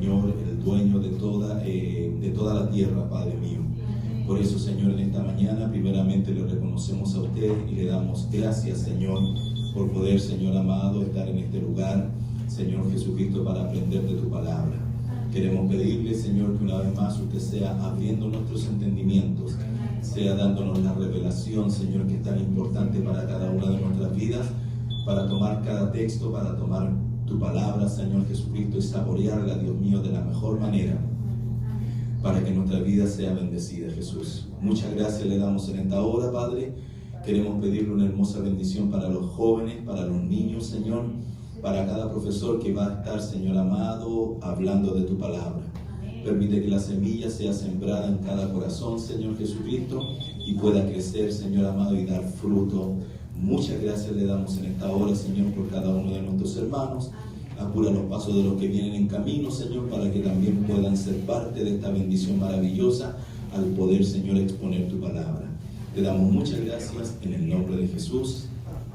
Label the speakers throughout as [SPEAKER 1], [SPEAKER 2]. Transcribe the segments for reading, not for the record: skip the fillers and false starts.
[SPEAKER 1] Señor, el dueño de toda la tierra, Padre mío. Por eso, Señor, en esta mañana, primeramente le reconocemos a usted y le damos gracias, Señor, por poder, Señor amado, estar en este lugar, Señor Jesucristo, para aprender de tu palabra. Queremos pedirle, Señor, que una vez más usted sea abriendo nuestros entendimientos, sea dándonos la revelación, Señor, que es tan importante para cada una de nuestras vidas, para tomar cada texto, para tomar tu palabra, Señor Jesucristo, y saborearla, Dios mío, de la mejor manera, para que nuestra vida sea bendecida, Jesús. Muchas gracias le damos en esta hora, Padre. Queremos pedirle una hermosa bendición para los jóvenes, para los niños, Señor, para cada profesor que va a estar, Señor amado, hablando de tu palabra. Permite que la semilla sea sembrada en cada corazón, Señor Jesucristo, y pueda crecer, Señor amado, y dar fruto. Muchas gracias le damos en esta hora, Señor, por cada uno de nuestros hermanos. Apura los pasos de los que vienen en camino, Señor, para que también puedan ser parte de esta bendición maravillosa al poder, Señor, exponer tu palabra. Te damos muchas gracias en el nombre de Jesús.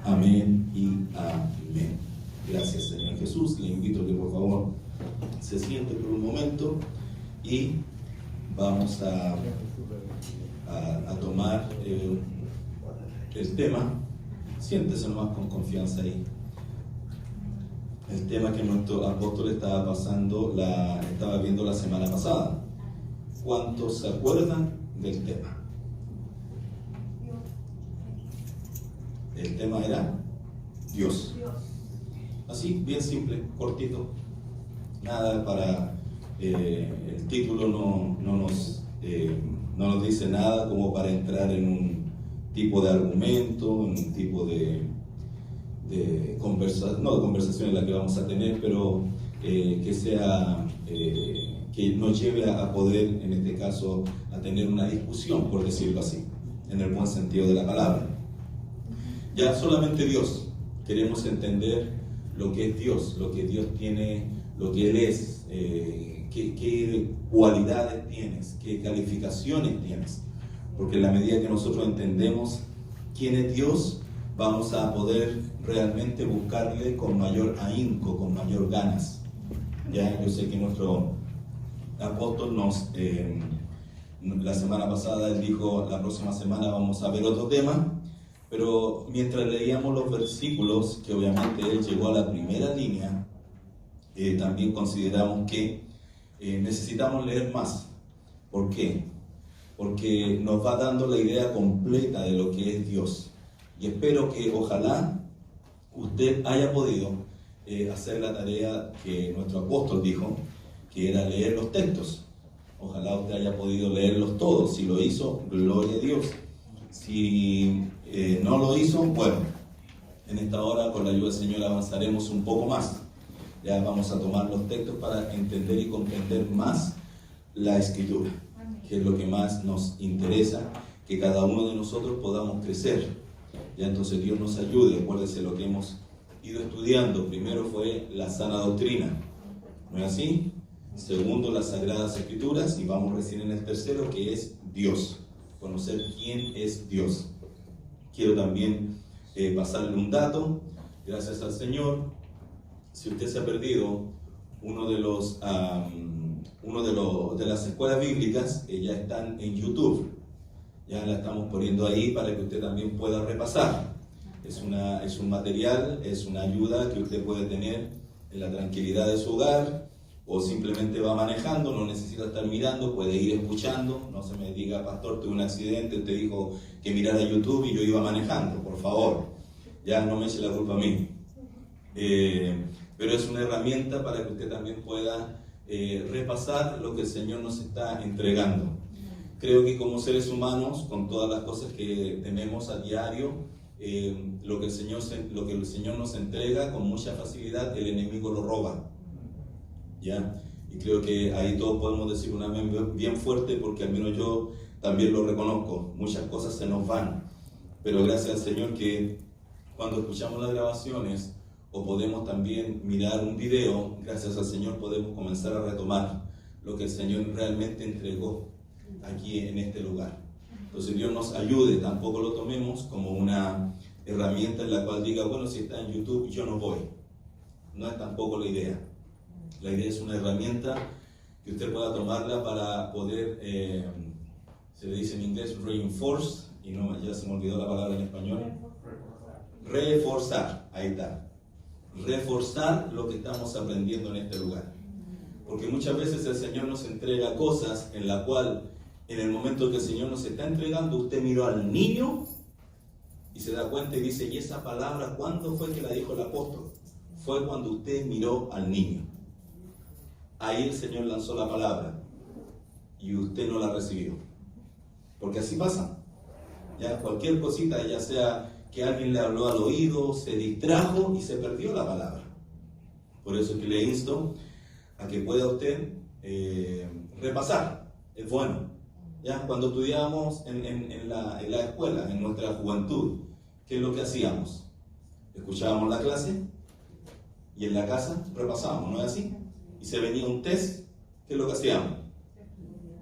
[SPEAKER 1] Amén y amén. Gracias, Señor Jesús. Le invito a que por favor se siente por un momento y vamos a tomar el tema. Siéntese nomás con confianza ahí. El tema que nuestro apóstol estaba viendo la semana pasada. ¿Cuántos se acuerdan del tema? El tema era Dios. Así, bien simple, cortito. Nada para... el título no nos dice nada como para entrar en un tipo de argumento, en un tipo de conversación en la que vamos a tener, pero que sea, que nos lleve a poder, en este caso, a tener una discusión, por decirlo así, en el buen sentido de la palabra. Ya solamente Dios, queremos entender lo que es Dios, lo que Dios tiene, lo que Él es, qué cualidades tienes, qué calificaciones tienes, porque en la medida que nosotros entendemos quién es Dios, vamos a poder realmente buscarle con mayor ahínco, con mayor ganas. Ya, yo sé que nuestro apóstol la semana pasada él dijo, la próxima semana vamos a ver otro tema, pero mientras leíamos los versículos, que obviamente él llegó a la primera línea, también consideramos que necesitamos leer más. ¿Por qué? Porque nos va dando la idea completa de lo que es Dios. Y espero que ojalá usted haya podido hacer la tarea que nuestro apóstol dijo, que era leer los textos. Ojalá usted haya podido leerlos todos. Si lo hizo, gloria a Dios. Si no lo hizo, bueno, en esta hora con la ayuda del Señor avanzaremos un poco más. Ya vamos a tomar los textos para entender y comprender más la Escritura, que es lo que más nos interesa, que cada uno de nosotros podamos crecer. Ya entonces Dios nos ayude. Acuérdese lo que hemos ido estudiando. Primero fue la sana doctrina, ¿no es así? Segundo, las sagradas escrituras, y vamos recién en el tercero, que es Dios. Conocer quién es Dios. Quiero también pasarle un dato, gracias al Señor. Si usted se ha perdido uno de las escuelas bíblicas, ya están en YouTube. Ya la estamos poniendo ahí para que usted también pueda repasar. Es un material, es una ayuda que usted puede tener en la tranquilidad de su hogar, o simplemente va manejando, no necesita estar mirando, puede ir escuchando. No se me diga, pastor, tuve un accidente, usted dijo que mirara YouTube y yo iba manejando. Por favor, ya no me eche la culpa a mí. Pero es una herramienta para que usted también pueda repasar lo que el Señor nos está entregando. Creo que como seres humanos, con todas las cosas que tenemos a diario, lo que el Señor nos entrega con mucha facilidad, el enemigo lo roba. ¿Ya? Y creo que ahí todos podemos decir un amén bien fuerte, porque al menos yo también lo reconozco. Muchas cosas se nos van, pero gracias al Señor que cuando escuchamos las grabaciones o podemos también mirar un video, gracias al Señor podemos comenzar a retomar lo que el Señor realmente entregó aquí en este lugar. Entonces Dios nos ayude, tampoco lo tomemos como una herramienta en la cual diga, bueno, si está en YouTube yo no voy. No es tampoco la idea. La idea es una herramienta que usted pueda tomarla para poder, se le dice en inglés, reinforce, y no, ya se me olvidó la palabra en español. Reforzar, ahí está. Reforzar lo que estamos aprendiendo en este lugar. Porque muchas veces el Señor nos entrega cosas en la cual, en el momento que el Señor nos está entregando, usted miró al niño y se da cuenta y dice, ¿y esa palabra cuándo fue que la dijo el apóstol? Fue cuando usted miró al niño. Ahí el Señor lanzó la palabra y usted no la recibió. Porque así pasa. Ya cualquier cosita, ya sea que alguien le habló al oído, se distrajo y se perdió la palabra. Por eso es que le insto a que pueda usted repasar. Es bueno. Ya cuando estudiábamos en la escuela, en nuestra juventud, ¿qué es lo que hacíamos? Escuchábamos la clase y en la casa repasábamos, ¿no es así? Y se venía un test, ¿qué es lo que hacíamos?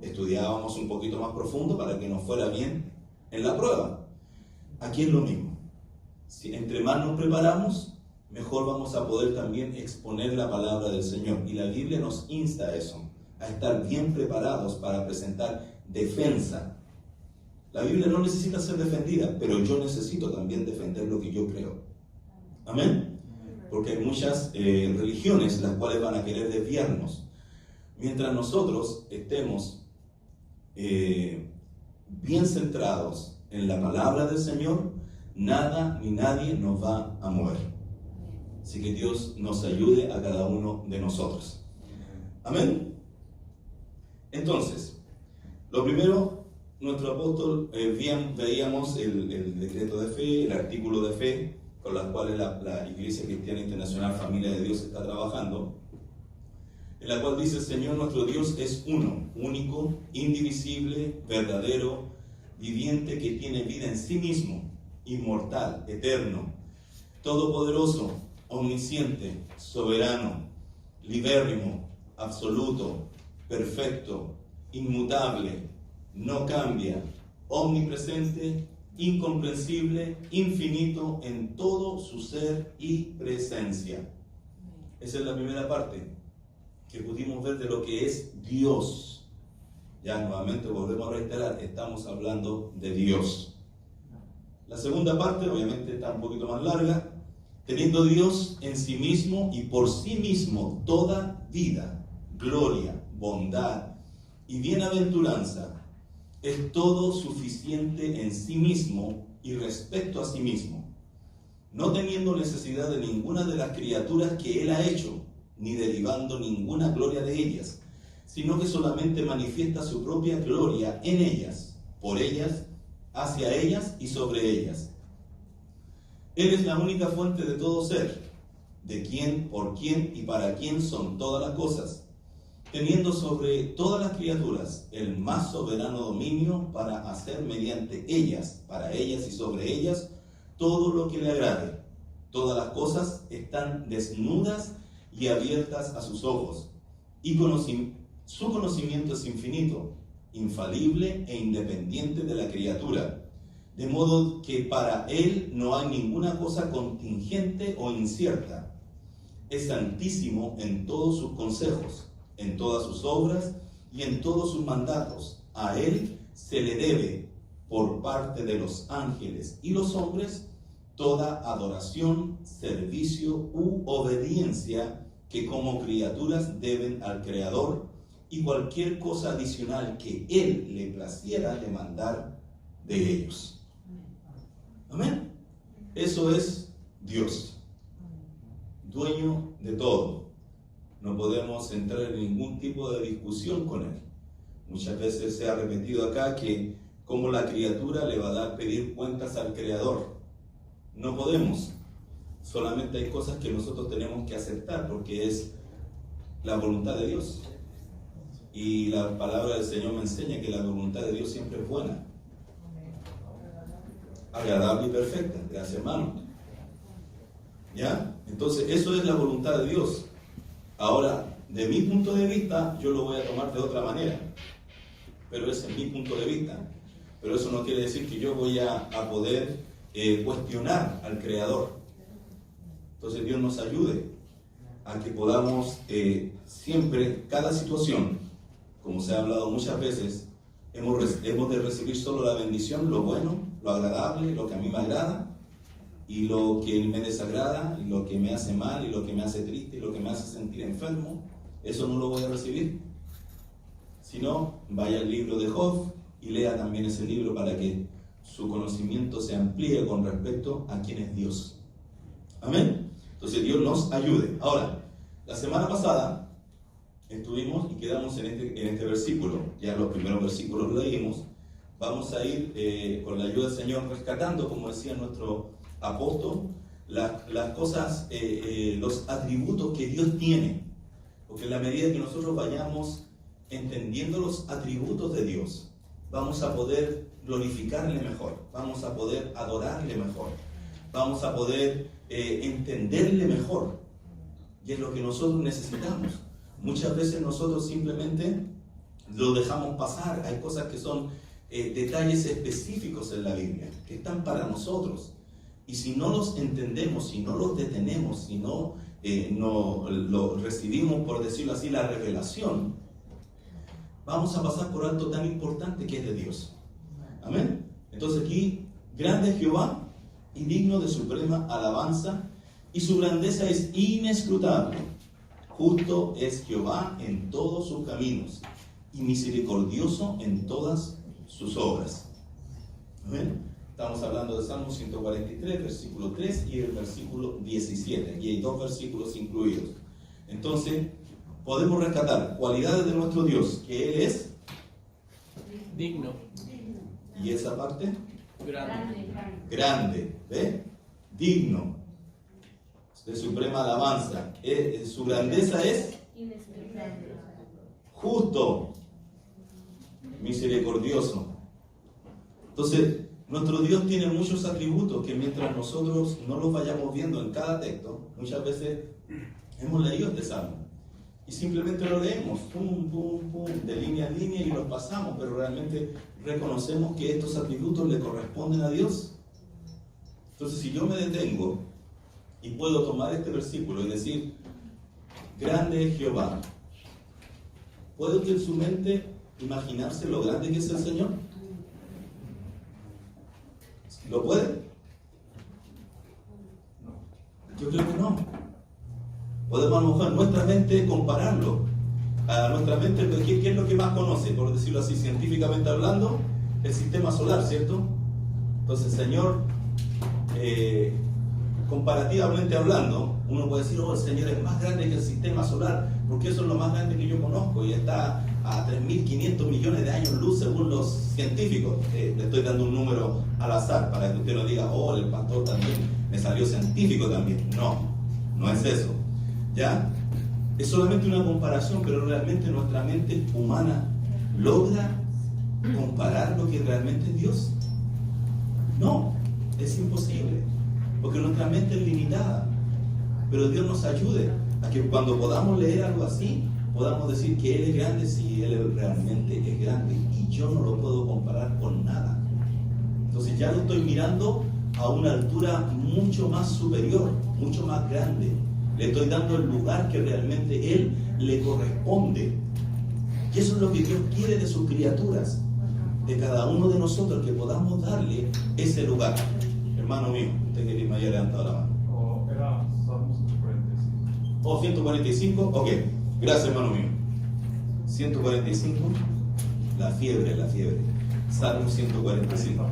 [SPEAKER 1] Estudiábamos un poquito más profundo para que nos fuera bien en la prueba. Aquí es lo mismo. Si entre más nos preparamos, mejor vamos a poder también exponer la palabra del Señor. Y la Biblia nos insta a eso, a estar bien preparados para presentar defensa. La Biblia no necesita ser defendida, pero yo necesito también defender lo que yo creo. Amén. Porque hay muchas religiones las cuales van a querer desviarnos. Mientras nosotros estemos bien centrados en la palabra del Señor, nada ni nadie nos va a mover. Así que Dios nos ayude a cada uno de nosotros. Amén. Entonces, lo primero, nuestro apóstol, bien veíamos el decreto de fe, el artículo de fe, con los cuales la Iglesia Cristiana Internacional Familia de Dios está trabajando, en la cual dice: el Señor nuestro Dios es uno, único, indivisible, verdadero, viviente, que tiene vida en sí mismo, inmortal, eterno, todopoderoso, omnisciente, soberano, libérrimo, absoluto, perfecto, inmutable, no cambia, omnipresente, incomprensible, infinito en todo su ser y presencia. Esa es la primera parte que pudimos ver de lo que es Dios. Ya nuevamente volvemos a reiterar, estamos hablando de Dios. La segunda parte obviamente está un poquito más larga. Teniendo Dios en sí mismo y por sí mismo toda vida, gloria, bondad y bienaventuranza, es todo suficiente en sí mismo y respecto a sí mismo, no teniendo necesidad de ninguna de las criaturas que Él ha hecho, ni derivando ninguna gloria de ellas, sino que solamente manifiesta su propia gloria en ellas, por ellas, hacia ellas y sobre ellas. Él es la única fuente de todo ser, de quien, por quien y para quien son todas las cosas, teniendo sobre todas las criaturas el más soberano dominio para hacer mediante ellas, para ellas y sobre ellas, todo lo que le agrade. Todas las cosas están desnudas y abiertas a sus ojos, y su conocimiento es infinito, infalible e independiente de la criatura, de modo que para Él no hay ninguna cosa contingente o incierta. Es santísimo en todos sus consejos, en todas sus obras y en todos sus mandatos. A Él se le debe, por parte de los ángeles y los hombres, toda adoración, servicio u obediencia que como criaturas deben al Creador, y cualquier cosa adicional que Él le placiera demandar de ellos. Amén. Eso es Dios, dueño de todo. No podemos entrar en ningún tipo de discusión con Él. Muchas veces se ha repetido acá que como la criatura le va a dar pedir cuentas al Creador. No podemos. Solamente hay cosas que nosotros tenemos que aceptar porque es la voluntad de Dios. Y la palabra del Señor me enseña que la voluntad de Dios siempre es buena, agradable y perfecta. Gracias, hermano. ¿Ya? Entonces, eso es la voluntad de Dios. Ahora, de mi punto de vista, yo lo voy a tomar de otra manera. Pero ese es mi punto de vista. Pero eso no quiere decir que yo voy a poder cuestionar al Creador. Entonces, Dios nos ayude a que podamos siempre, cada situación, como se ha hablado muchas veces, hemos de recibir solo la bendición, lo bueno, lo agradable, lo que a mí me agrada, y lo que me desagrada, y lo que me hace mal, y lo que me hace triste, y lo que me hace sentir enfermo, eso no lo voy a recibir. Si no, vaya al libro de Job y lea también ese libro para que su conocimiento se amplíe con respecto a quién es Dios. Amén. Entonces Dios nos ayude. Ahora, la semana pasada estuvimos y quedamos en este versículo. Ya los primeros versículos lo leímos. Vamos a ir con la ayuda del Señor rescatando, como decía nuestro apóstol, las cosas, los atributos que Dios tiene. Porque en la medida que nosotros vayamos entendiendo los atributos de Dios, vamos a poder glorificarle mejor, vamos a poder adorarle mejor, vamos a poder entenderle mejor. Y es lo que nosotros necesitamos. Muchas veces nosotros simplemente lo dejamos pasar. Hay cosas que son detalles específicos en la Biblia, que están para nosotros. Y si no los entendemos, si no los detenemos, si no lo recibimos, por decirlo así, la revelación, vamos a pasar por algo tan importante que es de Dios. Amén. Entonces aquí, grande es Jehová y digno de suprema alabanza, y su grandeza es inescrutable. Justo es Jehová en todos sus caminos, y misericordioso en todas sus obras. Amén. Estamos hablando de Salmo 143, versículo 3 y el versículo 17. Y hay dos versículos incluidos. Entonces, podemos rescatar cualidades de nuestro Dios, que Él es
[SPEAKER 2] digno.
[SPEAKER 1] Y esa parte,
[SPEAKER 2] Grande.
[SPEAKER 1] ¿ve? Digno de suprema alabanza. Su grandeza es justo, misericordioso. Entonces, nuestro Dios tiene muchos atributos que mientras nosotros no los vayamos viendo en cada texto, muchas veces hemos leído este salmo y simplemente lo leemos, pum, pum, pum, de línea en línea y los pasamos, pero realmente reconocemos que estos atributos le corresponden a Dios. Entonces, si yo me detengo y puedo tomar este versículo y decir, grande es Jehová, ¿puede usted en su mente imaginarse lo grande que es el Señor? ¿Lo puede? Yo creo que no. Podemos a lo mejor en nuestra mente compararlo. A nuestra mente, ¿qué es lo que más conoce? Por decirlo así, científicamente hablando, el sistema solar, ¿cierto? Entonces, Señor, comparativamente hablando, uno puede decir, oh, el Señor es más grande que el sistema solar, porque eso es lo más grande que yo conozco y está a 3.500 millones de años luz según los científicos. Le estoy dando un número al azar para que usted no diga, oh, el pastor también me salió científico también. No es eso. ¿Ya? Es solamente una comparación, pero realmente nuestra mente humana logra comparar lo que realmente es Dios. No, es imposible, porque nuestra mente es limitada. Pero Dios nos ayude a que cuando podamos leer algo así, podamos decir que Él es grande si Él realmente es grande. Y yo no lo puedo comparar con nada. Entonces ya lo estoy mirando a una altura mucho más superior, mucho más grande. Le estoy dando el lugar que realmente Él le corresponde. Y eso es lo que Dios quiere de sus criaturas, de cada uno de nosotros, que podamos darle ese lugar. Hermano mío, usted que me haya levantado la mano.
[SPEAKER 3] Era Salmo 145.
[SPEAKER 1] 145, ok. Gracias, hermano mío. 145, la fiebre. Salmo 145.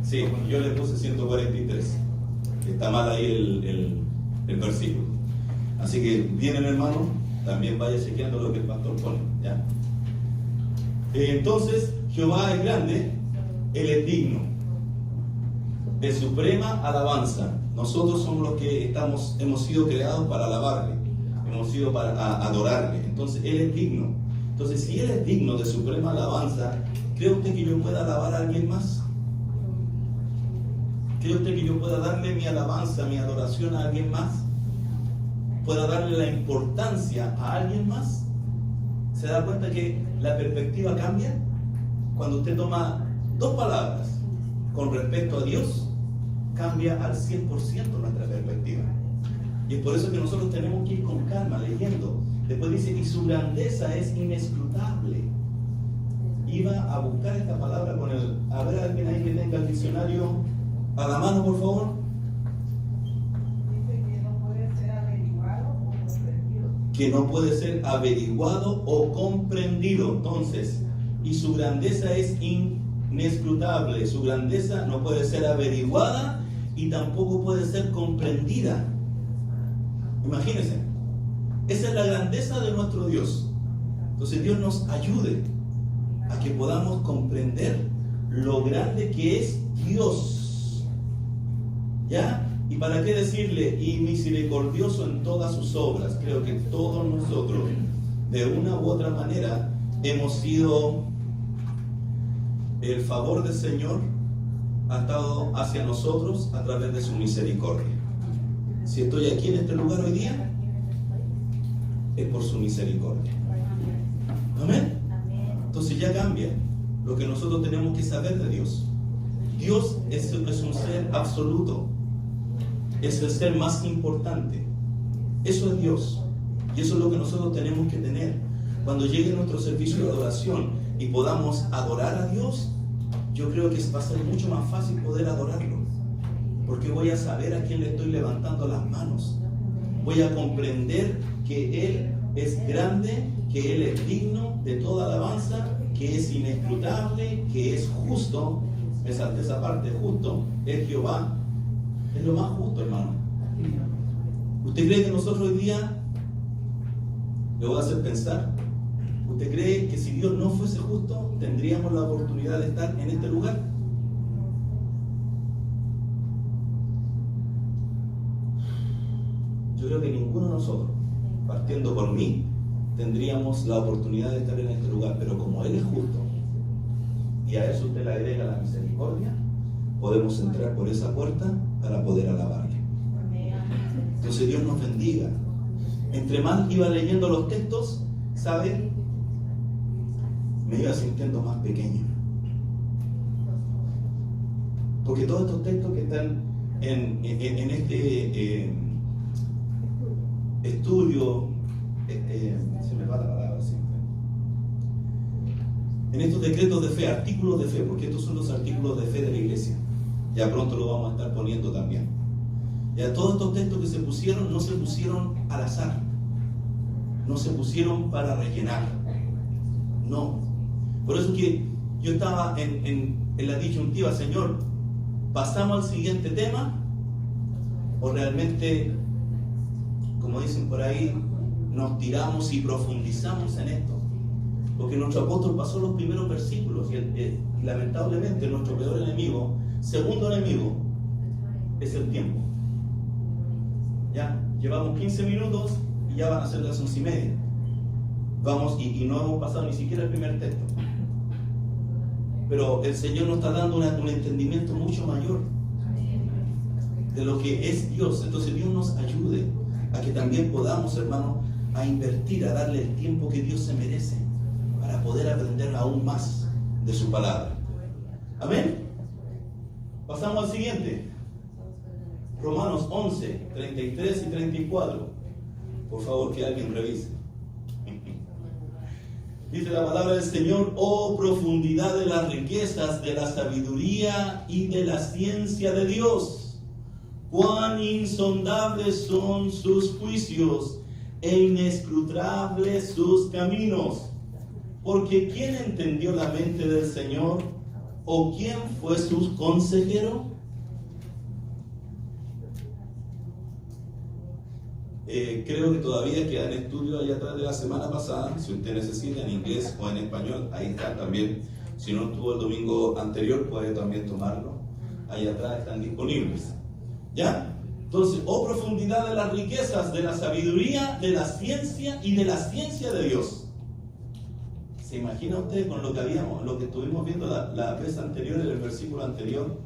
[SPEAKER 1] Sí, yo le puse 143. Está mal ahí el versículo. Así que vienen, hermano, también vaya chequeando lo que el pastor pone, ¿ya? Entonces, Jehová es grande, Él es digno de suprema alabanza. Nosotros somos los que hemos sido creados para alabarle, hemos sido para adorarle. Entonces, Él es digno. Entonces, si Él es digno de suprema alabanza, ¿cree usted que yo pueda alabar a alguien más? ¿Cree usted que yo pueda darle mi alabanza, mi adoración a alguien más? ¿Pueda darle la importancia a alguien más? ¿Se da cuenta que la perspectiva cambia? Cuando usted toma dos palabras con respecto a Dios, cambia al 100% nuestra perspectiva. Y es por eso que nosotros tenemos que ir con calma, leyendo. Después dice, y su grandeza es inescrutable. Iba a buscar esta palabra con el... A ver, alguien ahí que tenga el diccionario a la mano, por favor.
[SPEAKER 4] Dice que no puede ser averiguado o comprendido.
[SPEAKER 1] Que no puede ser averiguado o comprendido. Entonces, y su grandeza es inescrutable. Su grandeza no puede ser averiguada y tampoco puede ser comprendida. Imagínense, esa es la grandeza de nuestro Dios. Entonces Dios nos ayude a que podamos comprender lo grande que es Dios. ¿Ya? ¿Y para qué decirle? Y misericordioso en todas sus obras. Creo que todos nosotros, de una u otra manera, hemos sido... El favor del Señor ha estado hacia nosotros a través de su misericordia. Si estoy aquí en este lugar hoy día, es por su misericordia. Amén. Entonces ya cambia lo que nosotros tenemos que saber de Dios. Dios es un ser absoluto. Es el ser más importante. Eso es Dios. Y eso es lo que nosotros tenemos que tener. Cuando llegue nuestro servicio de adoración y podamos adorar a Dios, yo creo que va a ser mucho más fácil poder adorarlo. Porque voy a saber a quién le estoy levantando las manos. Voy a comprender que Él es grande, que Él es digno de toda alabanza, que es inescrutable, que es justo. Esa parte, justo, es Jehová. Es lo más justo, hermano. ¿Usted cree que nosotros hoy día, le voy a hacer pensar, usted cree que si Dios no fuese justo, tendríamos la oportunidad de estar en este lugar? Yo creo que ninguno de nosotros, partiendo por mí, tendríamos la oportunidad de estar en este lugar, pero como Él es justo, y a eso usted le agrega la misericordia, podemos entrar por esa puerta para poder alabarle. Entonces Dios nos bendiga. Entre más iba leyendo los textos, ¿sabe? Me iba sintiendo más pequeño. Porque todos estos textos que están en este estudio, se me va la palabra siempre, en estos decretos de fe, artículos de fe, porque estos son los artículos de fe de la iglesia. Ya pronto lo vamos a estar poniendo también. Ya todos estos textos que se pusieron, no se pusieron al azar, no se pusieron para rellenar, no. Por eso que yo estaba en la disyuntiva, Señor, ¿pasamos al siguiente tema? ¿O realmente, como dicen por ahí, nos tiramos y profundizamos en esto? Porque nuestro apóstol pasó los primeros versículos y lamentablemente nuestro peor enemigo, segundo enemigo, es el tiempo. Ya, llevamos 15 minutos y ya van a ser las 11:30. Vamos y no hemos pasado ni siquiera el primer texto. Pero el Señor nos está dando un entendimiento mucho mayor de lo que es Dios. Entonces Dios nos ayude a que también podamos, hermanos, a invertir, a darle el tiempo que Dios se merece para poder aprender aún más de su palabra. Amén. Pasamos al siguiente. Romanos 11, 33 y 34. Por favor, que alguien revise. Dice la palabra del Señor: oh profundidad de las riquezas, de la sabiduría y de la ciencia de Dios. Cuán insondables son sus juicios e inescrutables sus caminos. Porque ¿quién entendió la mente del Señor? ¿O quién fue su consejero? Creo que todavía quedan estudios allá atrás de la semana pasada. Si usted necesita en inglés o en español, ahí está también. Si no estuvo el domingo anterior, puede también tomarlo. Ahí atrás están disponibles. ¿Ya? Entonces, oh profundidad de las riquezas, de la sabiduría, de la ciencia y de la ciencia de Dios. ¿Se imagina usted con lo que estuvimos viendo la vez anterior, en el versículo anterior,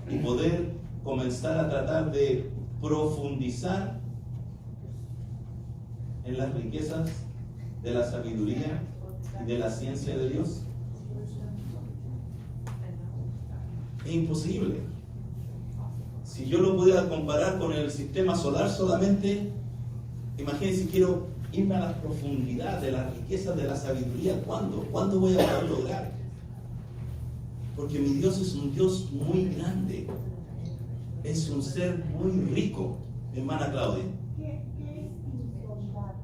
[SPEAKER 1] y poder comenzar a tratar de profundizar en las riquezas de la sabiduría y de la ciencia de Dios? Es imposible. Si yo lo pudiera comparar con el sistema solar solamente, imagínense, quiero irme a las profundidades de las riquezas de la sabiduría. ¿Cuándo voy a poder lograr? Porque mi Dios es un Dios muy grande. Es un ser muy rico, hermana Claudia.
[SPEAKER 4] ¿Qué es insondable?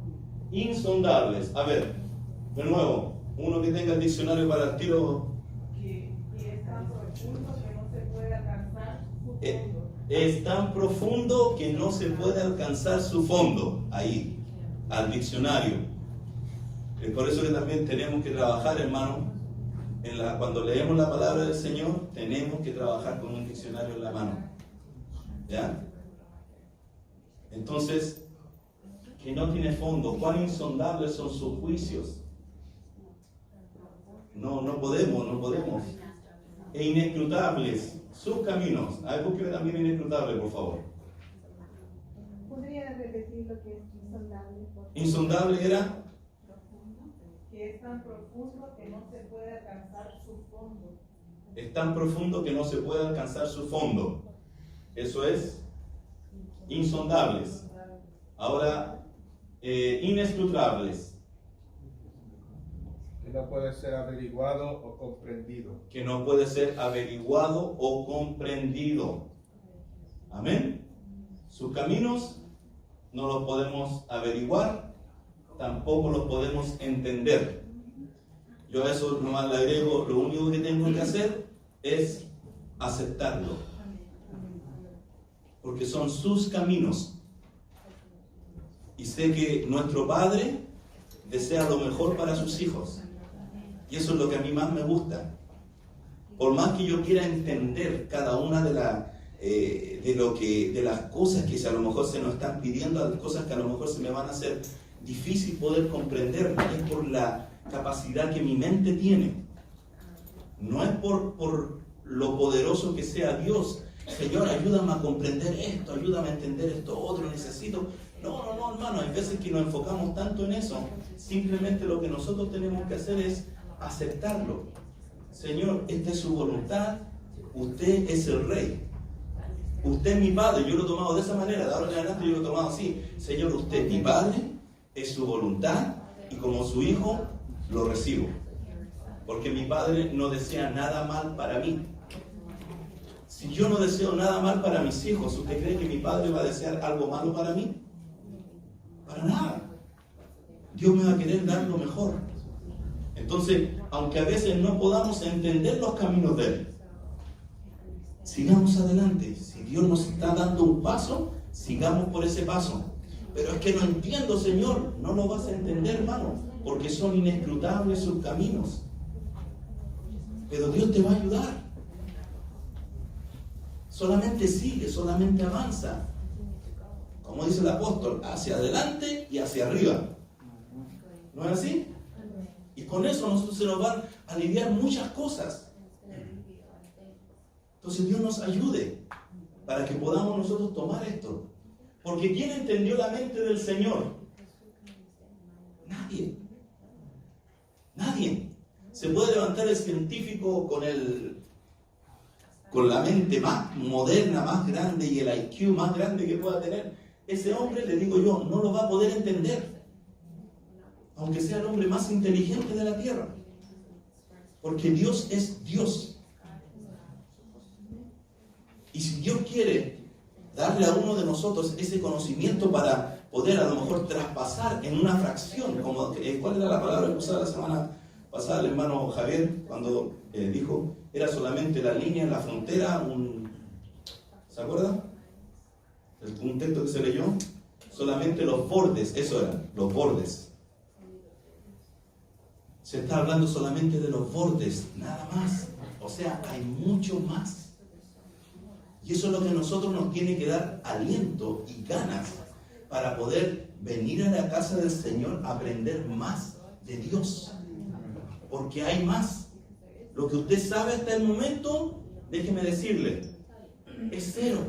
[SPEAKER 1] Insondables. A ver, de nuevo, uno que tenga el diccionario para el tiro.
[SPEAKER 4] Que es tan profundo que no se puede alcanzar su fondo.
[SPEAKER 1] Es tan profundo que no se puede alcanzar su fondo. Ahí, al diccionario. Es por eso que también tenemos que trabajar, hermano. Cuando leemos la palabra del Señor, tenemos que trabajar con un diccionario en la mano. ¿Ya? Entonces, que no tiene fondo. ¿Cuán insondables son sus juicios? No podemos. E inescrutables sus caminos. A ver, búsqueme también inescrutable, por favor.
[SPEAKER 5] ¿Podría repetir lo que es insondable? Por favor?
[SPEAKER 1] Insondable era
[SPEAKER 4] Que es tan profundo que no se puede alcanzar su fondo.
[SPEAKER 1] es tan profundo que no se puede alcanzar su fondo. Eso es insondables. Ahora, inescrutables,
[SPEAKER 6] Que no puede ser averiguado o comprendido.
[SPEAKER 1] que no puede ser averiguado o comprendido. Amén. Sus caminos no los podemos averiguar, tampoco los podemos entender. Yo a eso nomás le agrego, lo único que tengo que hacer es aceptarlo, porque son sus caminos. Y sé que nuestro Padre desea lo mejor para sus hijos. Y eso es lo que a mí más me gusta. Por más que yo quiera entender cada una de las cosas que a lo mejor se nos están pidiendo, las cosas que a lo mejor se me van a hacer difícil poder comprender, es por la capacidad que mi mente tiene. No es por lo poderoso que sea Dios. Señor, ayúdame a comprender esto, ayúdame a entender esto otro, necesito. No, hermano, hay veces que nos enfocamos tanto en eso. Simplemente lo que nosotros tenemos que hacer es aceptarlo. Señor, esta es su voluntad, usted es el rey. Usted es mi padre, yo lo he tomado de esa manera, de ahora en adelante yo lo he tomado así. Señor, usted es mi padre, es su voluntad, y como su hijo lo recibo. Porque mi padre no desea nada mal para mí. Si yo no deseo nada mal para mis hijos, ¿usted cree que mi padre va a desear algo malo para mí? Para nada. Dios me va a querer dar lo mejor. Entonces, aunque a veces no podamos entender los caminos de Él, sigamos adelante. Si Dios nos está dando un paso, sigamos por ese paso. Pero es que no entiendo, Señor. No lo vas a entender, hermano, porque son inescrutables sus caminos. Pero Dios te va a ayudar. Solamente sigue, solamente avanza. Como dice el apóstol, hacia adelante y hacia arriba. ¿No es así? Y con eso nosotros se nos van a aliviar muchas cosas. Entonces Dios nos ayude para que podamos nosotros tomar esto. Porque ¿quién entendió la mente del Señor? Nadie. Nadie. Se puede levantar el científico con la mente más moderna, más grande y el IQ más grande que pueda tener. Ese hombre, le digo yo, no lo va a poder entender. Aunque sea el hombre más inteligente de la tierra. Porque Dios es Dios. Y si Dios quiere darle a uno de nosotros ese conocimiento para poder a lo mejor traspasar en una fracción, como, ¿cuál era la palabra que usaba la semana pasada el hermano Javier cuando dijo, era solamente la línea, la frontera, ¿se acuerda? Un texto que se leyó, solamente los bordes, eso eran, los bordes. Se está hablando solamente de los bordes, nada más. O sea, hay mucho más. Y eso es lo que a nosotros nos tiene que dar aliento y ganas para poder venir a la casa del Señor a aprender más de Dios. Porque hay más. Lo que usted sabe hasta el momento, déjeme decirle, es cero.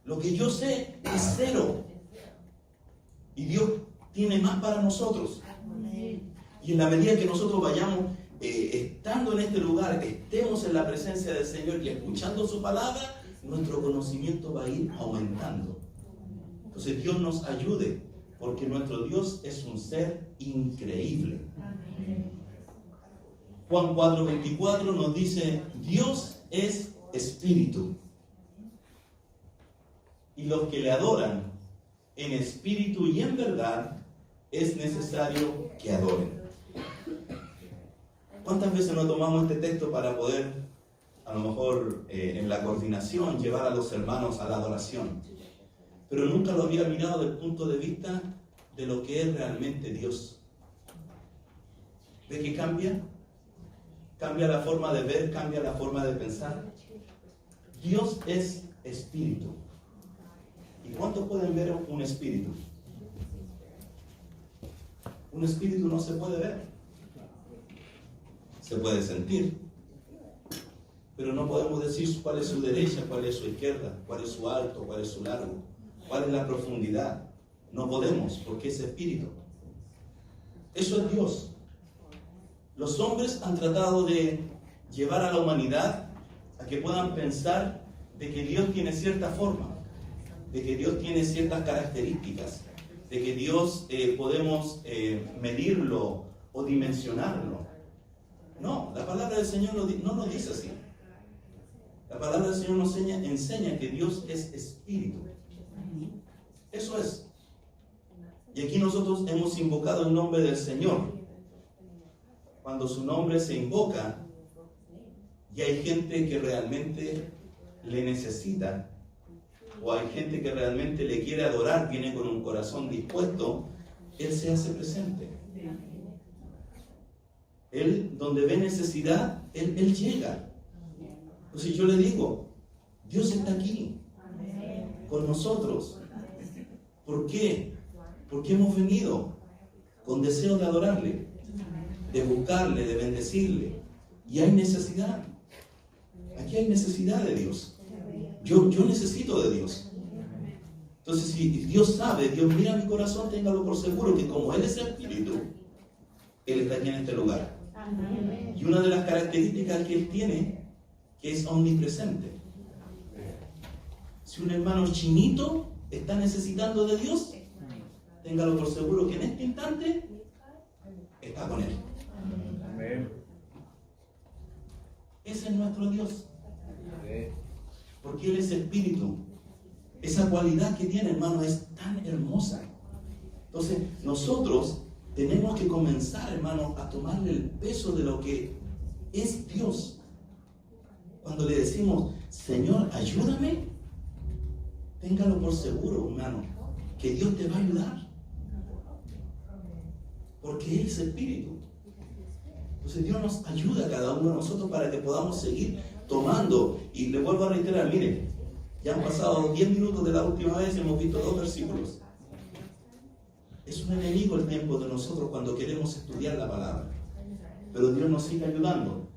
[SPEAKER 1] Lo que yo sé es cero. Y Dios tiene más para nosotros. Y en la medida que nosotros vayamos estando en este lugar, estemos en la presencia del Señor y escuchando su palabra, nuestro conocimiento va a ir aumentando. Entonces Dios nos ayude, porque nuestro Dios es un ser increíble. Juan 4:24 nos dice, Dios es espíritu, y los que le adoran en espíritu y en verdad es necesario que adoren. ¿Cuántas veces no tomamos este texto para poder, a lo mejor en la coordinación, llevar a los hermanos a la adoración? Pero nunca lo había mirado desde el punto de vista de lo que es realmente Dios. ¿Ve que cambia? Cambia la forma de ver, cambia la forma de pensar. Dios es espíritu. ¿Y cuántos pueden ver un espíritu? Un espíritu no se puede ver. Se puede sentir. Pero no podemos decir cuál es su derecha, cuál es su izquierda, cuál es su alto, cuál es su largo, cuál es la profundidad. No podemos, porque es espíritu. Eso es Dios. Los hombres han tratado de llevar a la humanidad a que puedan pensar de que Dios tiene cierta forma, de que Dios tiene ciertas características, de que Dios podemos medirlo o dimensionarlo. No, la palabra del Señor no lo dice así. La palabra del Señor nos enseña que Dios es espíritu. Eso es. Y aquí nosotros hemos invocado el nombre del Señor. Cuando su nombre se invoca y hay gente que realmente le necesita, o hay gente que realmente le quiere adorar, viene con un corazón dispuesto, Él se hace presente. Él, donde ve necesidad, Él llega. Entonces yo le digo, Dios está aquí, con nosotros. ¿Por qué? Porque hemos venido con deseo de adorarle, de buscarle, de bendecirle. Y hay necesidad. Aquí hay necesidad de Dios. Yo necesito de Dios. Entonces, si Dios sabe, Dios mira mi corazón, téngalo por seguro que como Él es espíritu, Él está aquí en este lugar. Y una de las características que Él tiene, que es omnipresente. Si un hermano chinito está necesitando de Dios, téngalo por seguro que en este instante está con Él.
[SPEAKER 6] Amén.
[SPEAKER 1] Ese es nuestro Dios. Porque Él es espíritu. Esa cualidad que tiene, hermano, es tan hermosa. Entonces, nosotros tenemos que comenzar, hermano, a tomarle el peso de lo que es Dios. Cuando le decimos, Señor, ayúdame, téngalo por seguro, hermano, que Dios te va a ayudar. Porque Él es espíritu. Entonces Dios nos ayuda a cada uno de nosotros para que podamos seguir tomando. Y le vuelvo a reiterar, mire, ya han pasado 10 minutos de la última vez y hemos visto 2 versículos. Es un enemigo el tiempo de nosotros cuando queremos estudiar la palabra. Pero Dios nos sigue ayudando.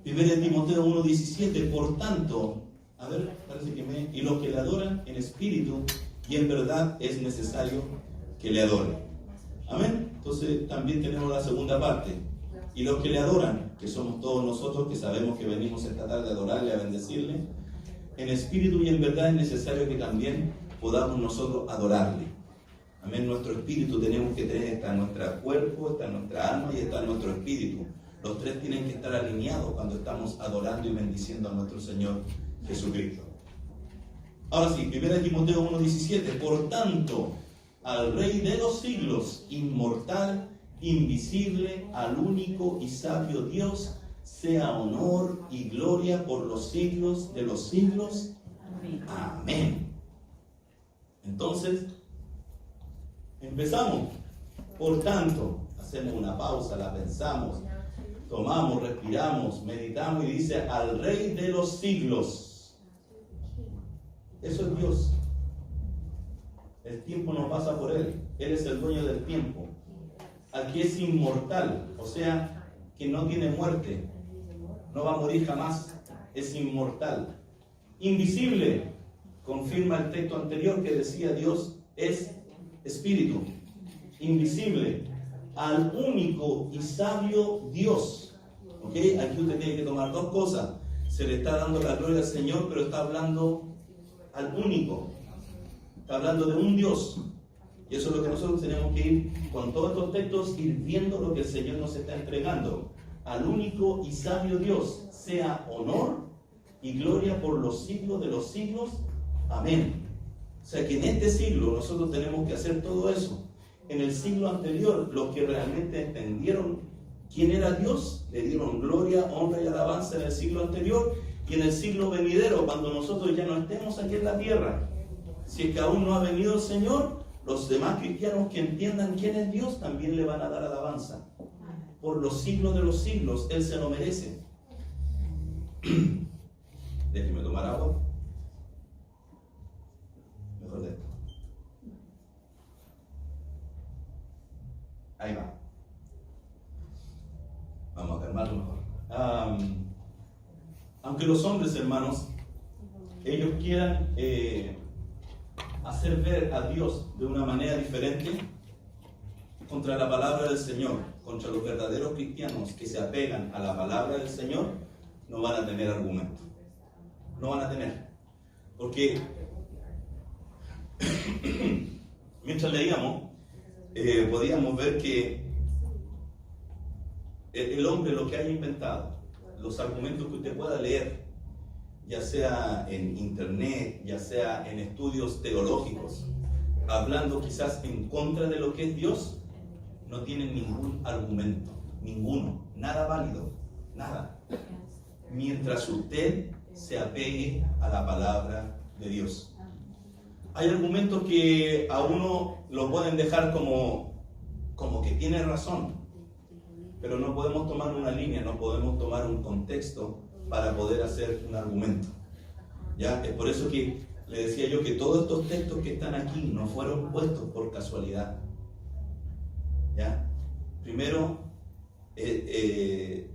[SPEAKER 1] 1 Timoteo 1:17, por tanto, a ver, parece que y los que le adoran en espíritu y en verdad es necesario que le adoren. Amén. Entonces también tenemos la segunda parte. Y los que le adoran, que somos todos nosotros que sabemos que venimos esta tarde a adorarle, a bendecirle, en espíritu y en verdad es necesario que también podamos nosotros adorarle. Amén. Nuestro espíritu tenemos que tener, está en nuestro cuerpo, está en nuestra alma y está en nuestro espíritu. Los tres tienen que estar alineados cuando estamos adorando y bendiciendo a nuestro Señor Jesucristo. Ahora sí, 1 Timoteo 1:17, por tanto, al Rey de los siglos, inmortal, invisible, al único y sabio Dios, sea honor y gloria por los siglos de los siglos. Amén. Entonces, empezamos. Por tanto, hacemos una pausa, la pensamos, tomamos, respiramos, meditamos y dice al Rey de los siglos. Eso es Dios. El tiempo no pasa por Él. Él es el dueño del tiempo. Al que es inmortal, o sea, que no tiene muerte, no va a morir jamás, es inmortal. Invisible, confirma el texto anterior que decía Dios es espíritu. Invisible, al único y sabio Dios. ¿Ok? Aquí usted tiene que tomar dos cosas. se le está dando la gloria al Señor, pero está hablando al único. Está hablando de un Dios. Y eso es lo que nosotros tenemos que ir con todos estos textos, ir viendo lo que el Señor nos está entregando. Al único y sabio Dios sea honor y gloria por los siglos de los siglos. Amén. O sea que en este siglo nosotros tenemos que hacer todo eso. En el siglo anterior, los que realmente entendieron quién era Dios, le dieron gloria, honra y alabanza en el siglo anterior. Y en el siglo venidero, cuando nosotros ya no estemos aquí en la tierra, si es que aún no ha venido el Señor, los demás cristianos que entiendan quién es Dios también le van a dar alabanza. Por los siglos de los siglos, Él se lo merece. Déjenme tomar agua. Mejor de esto. Ahí va. Vamos a calmarlo mejor. Aunque los hombres, hermanos, ellos quieran hacer ver a Dios de una manera diferente, contra la palabra del Señor, contra los verdaderos cristianos que se apegan a la palabra del Señor, no van a tener argumento. No van a tener. Porque mientras leíamos, podíamos ver que el hombre lo que haya inventado, los argumentos que usted pueda leer, ya sea en internet, ya sea en estudios teológicos, hablando quizás en contra de lo que es Dios, no tienen ningún argumento, ninguno, nada válido, nada. Mientras usted se apegue a la palabra de Dios. Hay argumentos que a uno lo pueden dejar como que tiene razón, pero no podemos tomar una línea, no podemos tomar un contexto para poder hacer un argumento. ¿Ya? Es por eso que le decía yo que todos estos textos que están aquí no fueron puestos por casualidad. ¿Ya? Primero, el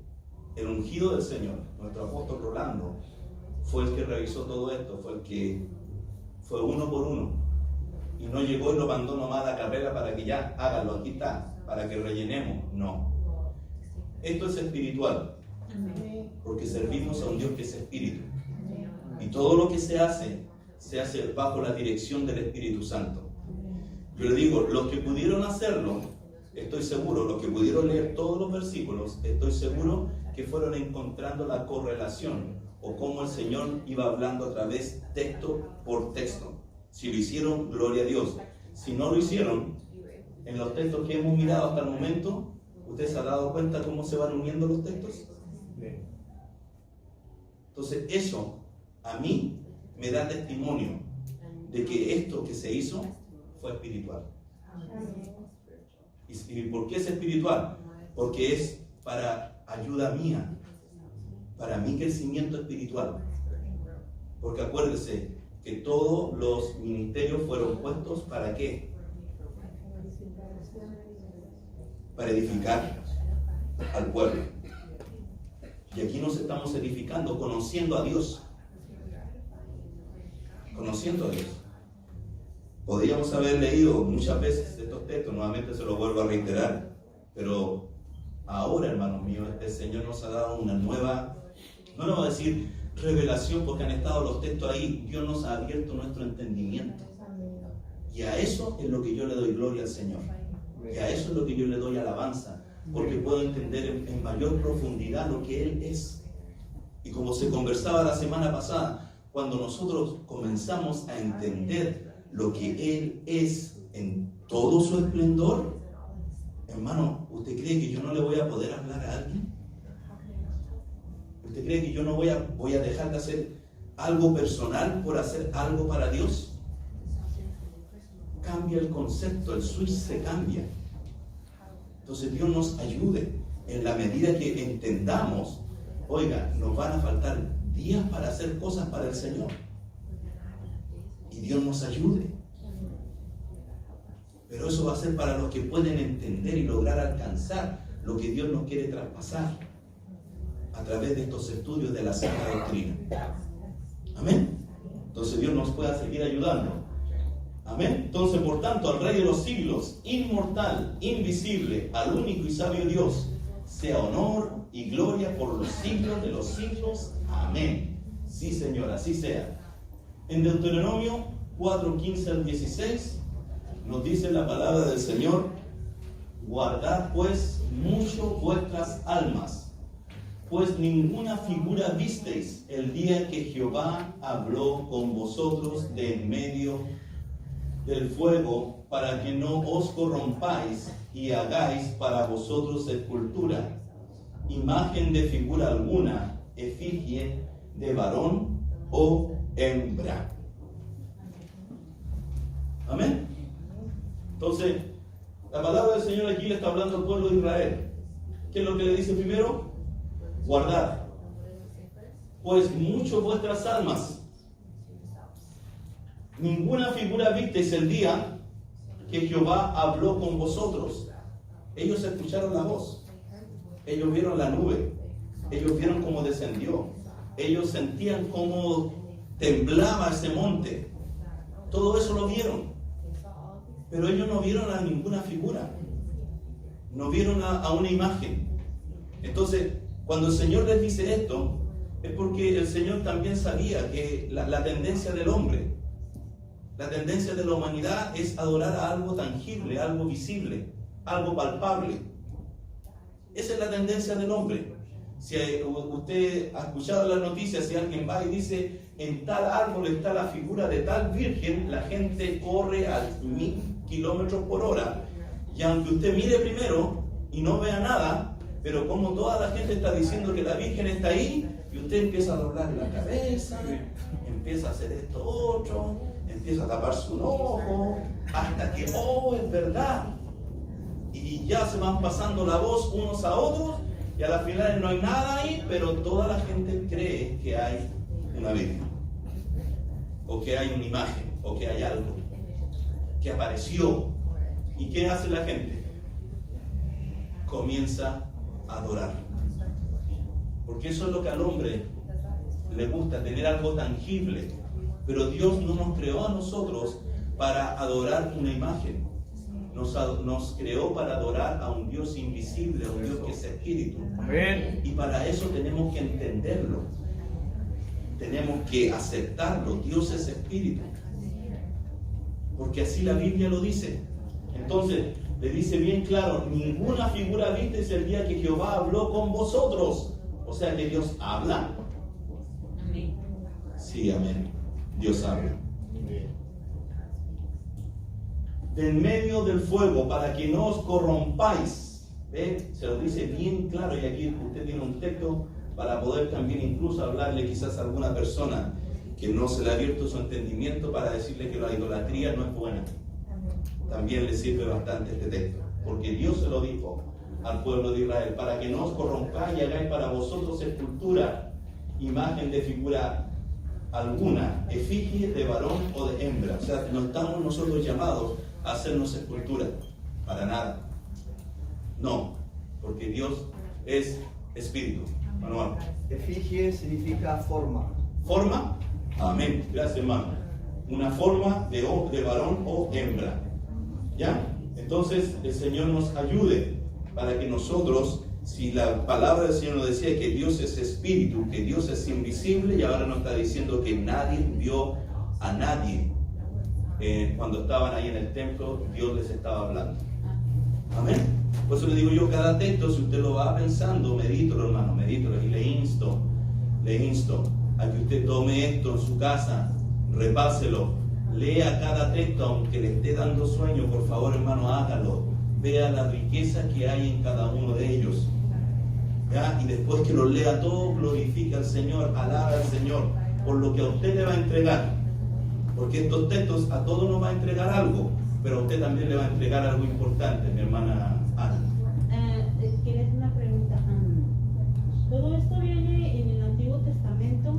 [SPEAKER 1] ungido del Señor, nuestro apóstol Rolando, fue el que revisó todo esto, fue uno por uno, y no llegó y lo mandó nomás a la carrera para que ya hágalo, aquí está, para que rellenemos. No. Esto es espiritual, porque servimos a un Dios que es espíritu, y todo lo que se hace bajo la dirección del Espíritu Santo. Yo le digo, los que pudieron hacerlo, estoy seguro, los que pudieron leer todos los versículos, estoy seguro que fueron encontrando la correlación o cómo el Señor iba hablando a través texto por texto. Si lo hicieron, gloria a Dios. Si no lo hicieron, en los textos que hemos mirado hasta el momento, ¿usted se ha dado cuenta cómo se van uniendo los textos? Entonces eso a mí me da testimonio de que esto que se hizo fue espiritual. ¿Y por qué es espiritual? Porque es para ayuda mía, para mi crecimiento espiritual. Porque acuérdese que todos los ministerios fueron puestos ¿para qué? Para edificar al pueblo. Y aquí nos estamos edificando, conociendo a Dios. Conociendo a Dios. Podríamos haber leído muchas veces estos textos, nuevamente se los vuelvo a reiterar, pero ahora, hermanos míos, el Señor nos ha dado una nueva, no le voy a decir revelación porque han estado los textos ahí, Dios nos ha abierto nuestro entendimiento. Y a eso es lo que yo le doy gloria al Señor. Y a eso es lo que yo le doy alabanza, porque puedo entender en mayor profundidad lo que Él es. Y como se conversaba la semana pasada, cuando nosotros comenzamos a entender lo que Él es en todo su esplendor, hermano, ¿usted cree que yo no le voy a poder hablar a alguien? ¿Usted cree que yo no voy a dejar de hacer algo personal por hacer algo para Dios? Cambia el concepto, el switch se cambia. Entonces Dios nos ayude en la medida que entendamos, oiga, nos van a faltar días para hacer cosas para el Señor. Y Dios nos ayude. Pero eso va a ser para los que pueden entender y lograr alcanzar lo que Dios nos quiere traspasar a través de estos estudios de la Santa Doctrina. Amén. Entonces Dios nos pueda seguir ayudando. Amén. Entonces, por tanto, al Rey de los siglos, inmortal, invisible, al único y sabio Dios, sea honor y gloria por los siglos de los siglos. Amén. Sí, Señor, así sea. En Deuteronomio 4:15 al 16 nos dice la palabra del Señor: guardad pues mucho vuestras almas, pues ninguna figura visteis el día que Jehová habló con vosotros de en medio del fuego, para que no os corrompáis y hagáis para vosotros escultura, imagen de figura alguna, efigie de varón o hembra. Amén. Entonces, la palabra del Señor aquí le está hablando al pueblo de Israel. ¿Qué es lo que le dice primero? Guardad pues mucho vuestras almas. Ninguna figura visteis el día que Jehová habló con vosotros. Ellos escucharon la voz, ellos vieron la nube, ellos vieron cómo descendió, ellos sentían cómo temblaba ese monte. Todo eso lo vieron, pero ellos no vieron a ninguna figura, no vieron a una imagen. Entonces, cuando el Señor les dice esto, es porque el Señor también sabía que la tendencia del hombre, la tendencia de la humanidad es adorar a algo tangible, algo visible, algo palpable. Esa es la tendencia del hombre. Si usted ha escuchado las noticias, si alguien va y dice, en tal árbol está la figura de tal virgen, la gente corre a 1000 kilómetros por hora. Y aunque usted mire primero y no vea nada, pero como toda la gente está diciendo que la virgen está ahí, y usted empieza a doblar la cabeza, empieza a hacer esto otro, empieza a tapar su ojo, hasta que, oh, es verdad. Y ya se van pasando la voz unos a otros, y a la final no hay nada ahí, pero toda la gente cree que hay una virgen, o que hay una imagen, o que hay algo que apareció. ¿Y qué hace la gente? Comienza a adorar, porque eso es lo que al hombre le gusta, tener algo tangible. Pero Dios no nos creó a nosotros para adorar una imagen, nos creó para adorar a un Dios invisible, a un Dios que es espíritu.
[SPEAKER 2] Amén.
[SPEAKER 1] Y para eso tenemos que entenderlo, tenemos que aceptarlo. Dios es espíritu, porque así la Biblia lo dice. Entonces le dice bien claro: ninguna figura visteis el día que Jehová habló con vosotros. O sea que Dios habla. Sí, amén. Dios habla. De en medio del fuego, para que no os corrompáis. ¿Ve? Se lo dice bien claro, y aquí usted tiene un texto para poder también incluso hablarle quizás a alguna persona que no se le ha abierto su entendimiento, para decirle que la idolatría no es buena. También le sirve bastante este texto, porque Dios se lo dijo al pueblo de Israel: para que no os corrompáis y hagáis para vosotros escultura, imagen de figura alguna, efigie de varón o de hembra. O sea, no estamos nosotros llamados a hacernos escultura, para nada. No, porque Dios es espíritu. Manuel.
[SPEAKER 7] Efigie significa forma.
[SPEAKER 1] ¿Forma? Amén. Gracias, hermano. Una forma de varón o hembra. ¿Ya? Entonces el Señor nos ayude para que nosotros, si la palabra del Señor nos decía que Dios es espíritu, que Dios es invisible, y ahora nos está diciendo que nadie vio a nadie. Cuando estaban ahí en el templo, Dios les estaba hablando. Amén. Por eso le digo yo, cada texto, si usted lo va pensando, medítelo, hermano, medítelo, y le insto a que usted tome esto en su casa, repáselo, lea cada texto, aunque le esté dando sueño, por favor, hermano, hágalo. Vea la riqueza que hay en cada uno de ellos. ¿Ya? Y después que lo lea todo, glorifica al Señor, alaba al Señor por lo que a usted le va a entregar. Porque estos textos a todos nos va a entregar algo, pero a usted también le va a entregar algo importante, mi hermana Ana.
[SPEAKER 5] Quería hacer una pregunta. Todo esto viene en el Antiguo Testamento,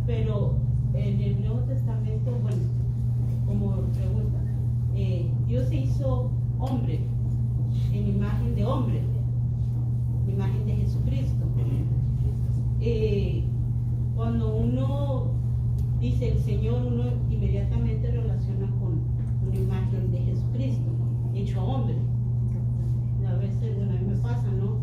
[SPEAKER 5] pero en el Nuevo Testamento, bueno, como pregunta, Dios se hizo hombre, en imagen de hombre, imagen de Jesucristo. Cuando uno dice el Señor, uno inmediatamente relaciona con una imagen de Jesucristo, hecho hombre. A veces, bueno, a mí me pasa, ¿no?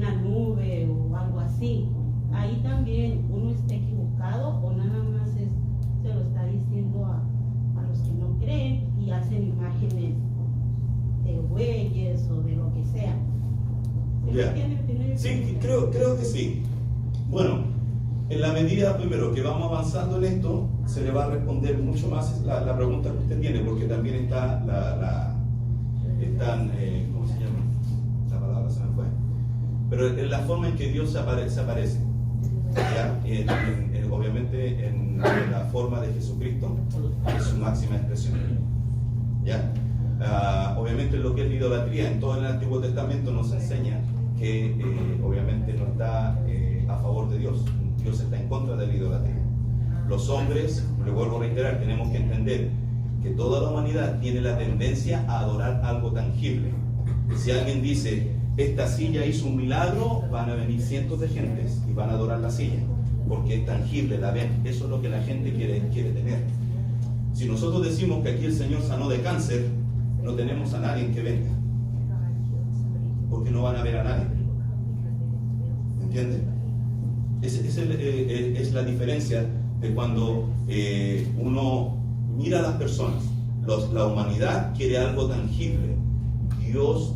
[SPEAKER 5] una nube o algo así. Ahí también uno está equivocado o nada más se lo está diciendo a los que no creen y hacen imágenes de bueyes o de lo que sea.
[SPEAKER 1] Ya. Sí, creo que sí. Bueno, en la medida primero que vamos avanzando en esto, se le va a responder mucho más la pregunta que usted tiene, porque también está ¿cómo se llama? La palabra se me fue. Pero en la forma en que Dios se aparece. ¿Ya? Obviamente en la forma de Jesucristo es su máxima expresión. ¿Ya? Obviamente lo que es la idolatría en todo el Antiguo Testamento nos enseña que obviamente no está a favor de Dios. Dios está en contra de la idolatría. Los hombres, le vuelvo a reiterar, tenemos que entender que toda la humanidad tiene la tendencia a adorar algo tangible. Si alguien dice, esta silla hizo un milagro, van a venir cientos de gentes y van a adorar la silla, porque es tangible, la ven. Eso es lo que la gente quiere tener. Si nosotros decimos que aquí el Señor sanó de cáncer, no tenemos a nadie que venga, porque no van a ver a nadie. ¿Entienden? Esa es la diferencia de cuando uno mira a las personas. La humanidad quiere algo tangible. Dios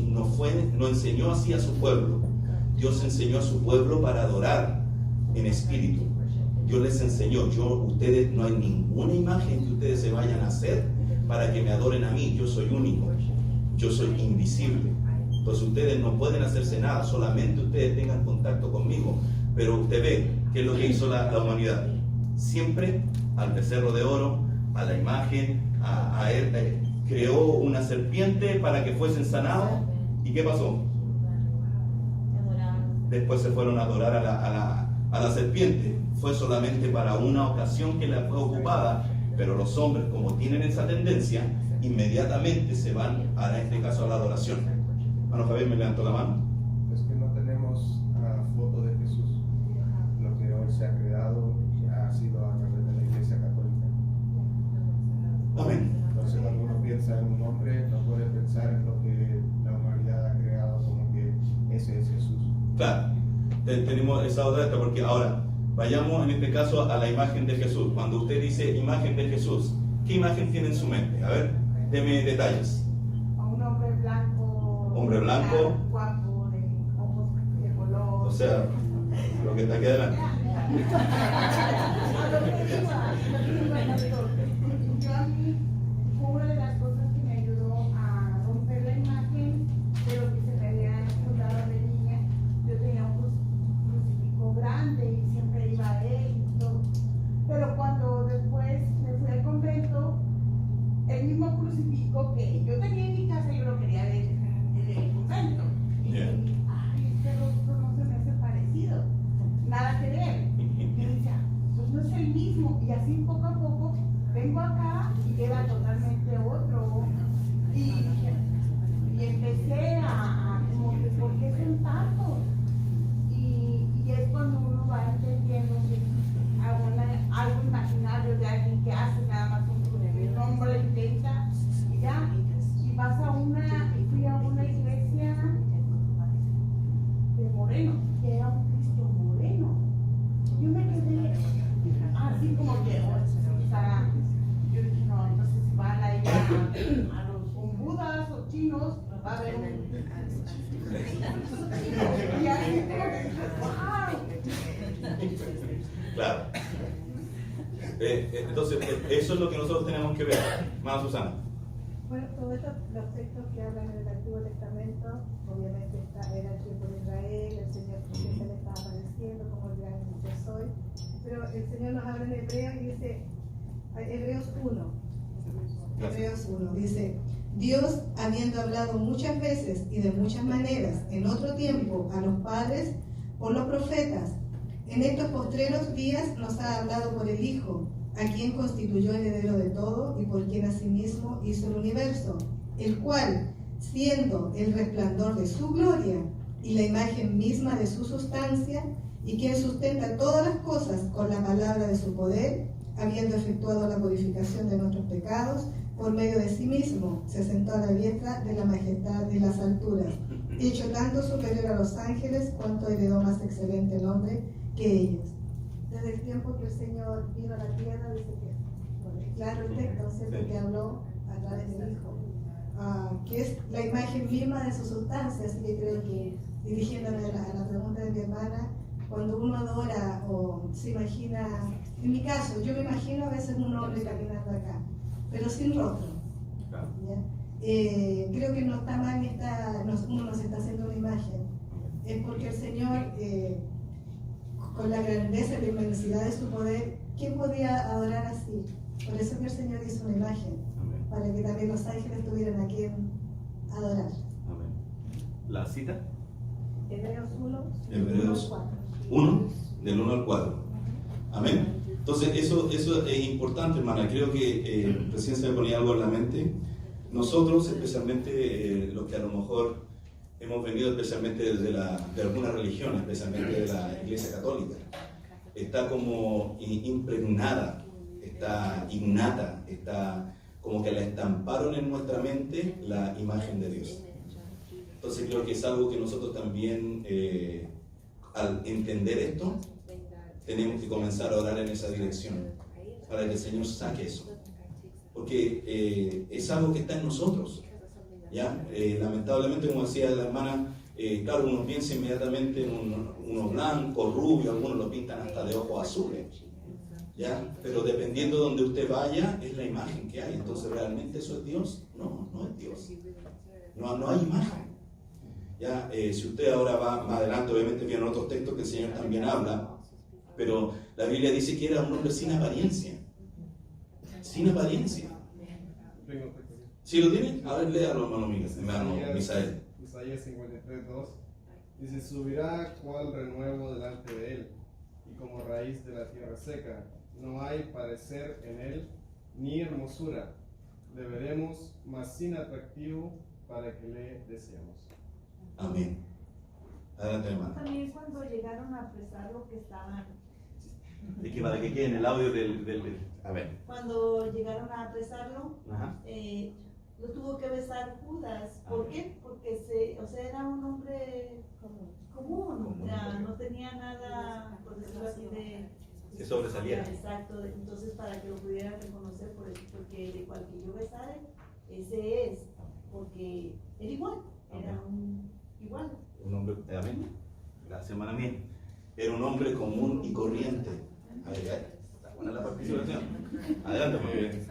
[SPEAKER 1] no enseñó así a su pueblo. Dios enseñó a su pueblo para adorar en espíritu. Dios les enseñó, ustedes no hay ninguna imagen que ustedes se vayan a hacer para que me adoren a mí. Yo soy único, yo soy invisible. Entonces ustedes no pueden hacerse nada, solamente ustedes tengan contacto conmigo. Pero usted ve, ¿qué es lo que hizo la humanidad? Siempre al becerro de oro, a la imagen, a él, creó una serpiente para que fuesen sanados. ¿Y qué pasó? Después se fueron a adorar a la serpiente. Fue solamente para una ocasión que la fue ocupada, pero los hombres, como tienen esa tendencia, inmediatamente se van, en este caso, a la adoración. Hermano Javier, me levantó la mano.
[SPEAKER 6] Es que no tenemos foto de Jesús. Lo que hoy se ha creado ha sido a través de la Iglesia Católica.
[SPEAKER 1] Amén.
[SPEAKER 6] Entonces, cuando uno piensa en un hombre, no puede pensar en lo que la humanidad ha creado como que ese es Jesús.
[SPEAKER 1] Claro, tenemos esa otra, porque ahora vayamos en este caso a la imagen de Jesús. Cuando usted dice imagen de Jesús, ¿qué imagen tiene en su mente? A ver, deme detalles.
[SPEAKER 4] A un hombre blanco.
[SPEAKER 1] Hombre blanco.
[SPEAKER 4] Guapo, de ojos de color.
[SPEAKER 1] O sea, lo que está aquí adelante.
[SPEAKER 4] Yo a mí, una de las cosas que me ayudó a romper la imagen de lo que se me había fundado de niña, yo tenía un crucifijo grande y siempre iba a él y todo. Pero cuando después me fui al convento, el mismo crucifijo que yo tenía en mi casa, yo lo quería ver en el convento.
[SPEAKER 1] Yeah.
[SPEAKER 4] Ay, este rostro no se me hace parecido, nada que ver. Y yo decía, pues no es el mismo. Y así poco a poco vengo acá y era totalmente otro. Y empecé a como que, ¿por qué son tantos? Y es cuando uno va entendiendo que algo imaginario de alguien que hace nada más un nombre, intenta y ya. Y pasa fui a una iglesia de moreno, que era un Cristo moreno. Yo me quedé así como que, o sea, yo dije, no, entonces si van a ir a los budas o chinos, va a haber un... Y así como que, wow.
[SPEAKER 1] Claro. Entonces, eso es lo que nosotros tenemos que ver. Más Susana.
[SPEAKER 4] Bueno, todos los textos que hablan del Antiguo Testamento, obviamente era el tiempo de Israel, el Señor siempre le estaba apareciendo como el gran yo soy, pero el Señor nos habla en hebreo y dice, Hebreos 1, dice, Dios, habiendo hablado muchas veces y de muchas maneras en otro tiempo a los padres por los profetas, en estos postreros días nos ha hablado por el Hijo, a quien constituyó heredero de todo y por quien asimismo hizo el universo, el cual, siendo el resplandor de su gloria y la imagen misma de su sustancia, y quien sustenta todas las cosas con la palabra de su poder, habiendo efectuado la purificación de nuestros pecados, por medio de sí mismo, se sentó a la diestra de la majestad de las alturas,
[SPEAKER 8] Hecho tanto superior a los ángeles, cuanto heredó más excelente nombre que ellos. Desde el tiempo que el Señor vino a la tierra, dice que, claro el texto, ¿cierto? Que habló a través del Hijo, que es la imagen misma de su sustancia. Así que creo que, dirigiéndome a la pregunta de mi hermana, cuando uno adora o se imagina, en mi caso, yo me imagino a veces un hombre caminando acá, pero sin rostro. ¿Ya? Creo que no está mal, uno nos está haciendo una imagen. Es porque el Señor, con la grandeza y la inmensidad de su poder, ¿quién podía adorar así? Por eso que el Señor hizo una imagen, para que también los ángeles tuvieran a quien adorar.
[SPEAKER 9] Amén. ¿La cita?
[SPEAKER 4] Hebreos 1,
[SPEAKER 1] Hebreos
[SPEAKER 4] 4.
[SPEAKER 1] 1, del 1 al 4. Amén. Entonces, eso es importante, hermana. Creo que recién se me ponía algo en la mente. Nosotros, especialmente los que a lo mejor hemos venido especialmente de alguna religión, especialmente de la Iglesia Católica, está como impregnada, está innata, está como que la estamparon en nuestra mente la imagen de Dios. Entonces creo que es algo que nosotros también, al entender esto, tenemos que comenzar a orar en esa dirección, para que el Señor saque eso. Porque es algo que está en nosotros, ¿ya? Lamentablemente, como decía la hermana, claro, uno piensa inmediatamente en uno blanco, rubio, algunos lo pintan hasta de ojos azules, ¿ya? Pero dependiendo de donde usted vaya, es la imagen que hay. Entonces, ¿realmente eso es Dios? No, no es Dios. No hay imagen. ¿Ya? Si usted ahora va más adelante, obviamente vienen otros textos que el Señor también habla, pero la Biblia dice que era un hombre sin apariencia. Sin apariencia. ¿Sí lo tienen? A ver, léalo, hermano Misael.
[SPEAKER 6] Isaías 53:2 dice: subirá cual renuevo delante de él, y como raíz de la tierra seca. No hay parecer en él, ni hermosura. Le veremos, mas sin atractivo, para que le deseemos.
[SPEAKER 1] Amén. Adelante, hermano.
[SPEAKER 4] También cuando llegaron a apresarlo, que estaban.
[SPEAKER 9] ¿De qué va? ¿De qué quieren? El audio del... A ver.
[SPEAKER 4] Cuando llegaron a apresarlo,
[SPEAKER 9] Ajá.
[SPEAKER 4] lo tuvo que besar Judas. ¿Por qué? Porque era un hombre común. O sea, no tenía nada, por decirlo así,
[SPEAKER 9] Que sobresaliera.
[SPEAKER 4] Exacto. Entonces, para que lo pudieran reconocer, porque de cual que yo besare, ese es. Porque era igual. Era igual.
[SPEAKER 1] Un hombre, amén. Gracias, hermana mía. Era un hombre común y corriente. Está buena la participación. Adelante, porque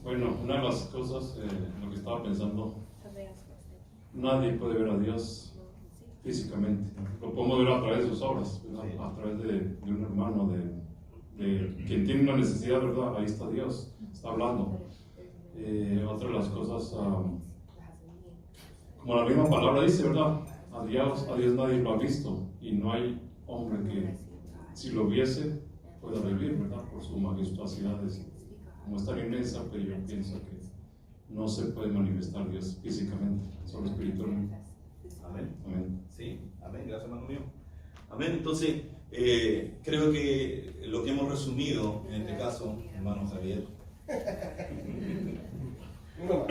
[SPEAKER 3] Bueno, una de las cosas, lo que estaba pensando, nadie puede ver a Dios físicamente. Lo podemos ver a través de sus obras, ¿verdad? A través de un hermano, de quien tiene una necesidad, ¿verdad? Ahí está Dios, está hablando. Otra de las cosas, como la misma palabra dice, ¿verdad? A Dios nadie lo ha visto, y no hay hombre que, si lo viese, pueda vivir, ¿verdad? Por su majestuosidad, como es tan inmensa, pero yo pienso que no se puede manifestar Dios físicamente, solo espiritualmente.
[SPEAKER 1] amén.
[SPEAKER 3] Amén.
[SPEAKER 1] Sí, amén. Gracias, hermano mío. Amén. Entonces, creo que lo que hemos resumido en este caso, hermano Javier,
[SPEAKER 6] Uno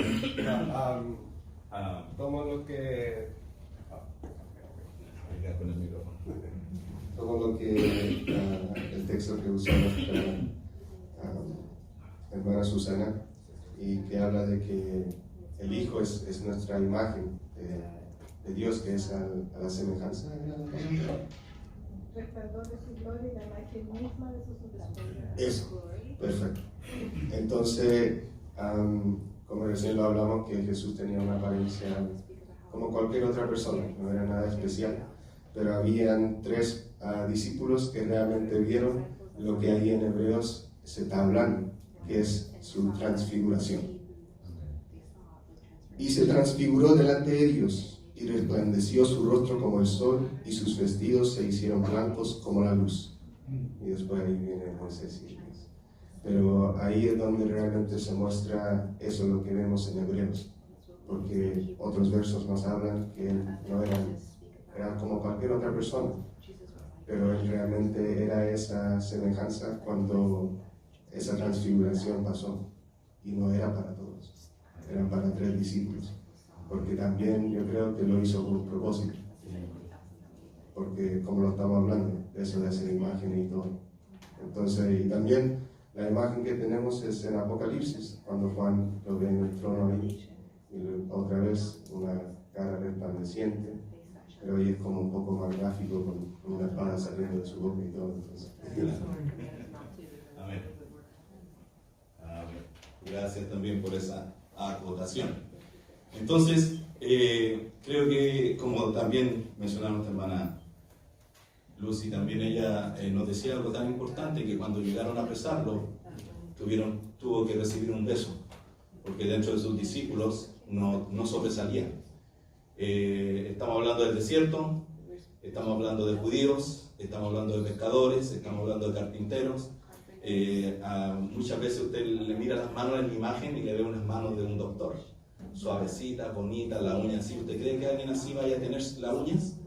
[SPEAKER 6] más. Tomo lo que
[SPEAKER 1] con el micrófono.
[SPEAKER 6] todo lo que el texto que usó nuestra hermana Susana, y que habla de que el Hijo es nuestra imagen de Dios, que es a la semejanza.
[SPEAKER 4] Resplandor de su gloria y la imagen misma de su sustancia.
[SPEAKER 6] Eso, perfecto. Entonces, como recién lo hablamos, que Jesús tenía una apariencia como cualquier otra persona, no era nada especial, pero habían tres discípulos que realmente vieron lo que ahí en Hebreos se está hablando, que es su transfiguración. Y se transfiguró delante de ellos, y resplandeció su rostro como el sol, y sus vestidos se hicieron blancos como la luz. Y después ahí viene Moisés y Elías. Pero ahí es donde realmente se muestra eso, lo que vemos en Hebreos, porque otros versos nos hablan que él no era como cualquier otra persona, pero él realmente era esa semejanza cuando esa transfiguración pasó, y no era para todos, eran para 3 discípulos. porque también yo creo que lo hizo con un propósito, porque como lo estamos hablando, eso de hacer imágenes y todo. Entonces, y también la imagen que tenemos es en Apocalipsis, cuando Juan lo ve en el trono ahí, y otra vez una cara resplandeciente, pero ahí es como un poco más gráfico, con una espada saliendo de su boca y todo. Entonces,
[SPEAKER 1] Amén. Amén. Gracias también por esa acotación. Entonces, creo que, como también mencionaba nuestra hermana Lucy, también ella nos decía algo tan importante, que cuando llegaron a apresarlo, tuvo que recibir un beso, porque dentro de sus discípulos no sobresalía. Estamos hablando del desierto, estamos hablando de judíos, estamos hablando de pescadores, estamos hablando de carpinteros. Muchas veces usted le mira las manos en la imagen y le ve unas manos de un doctor, suavecitas, bonitas, la uña así. ¿Usted cree que alguien así vaya a tener las uñas?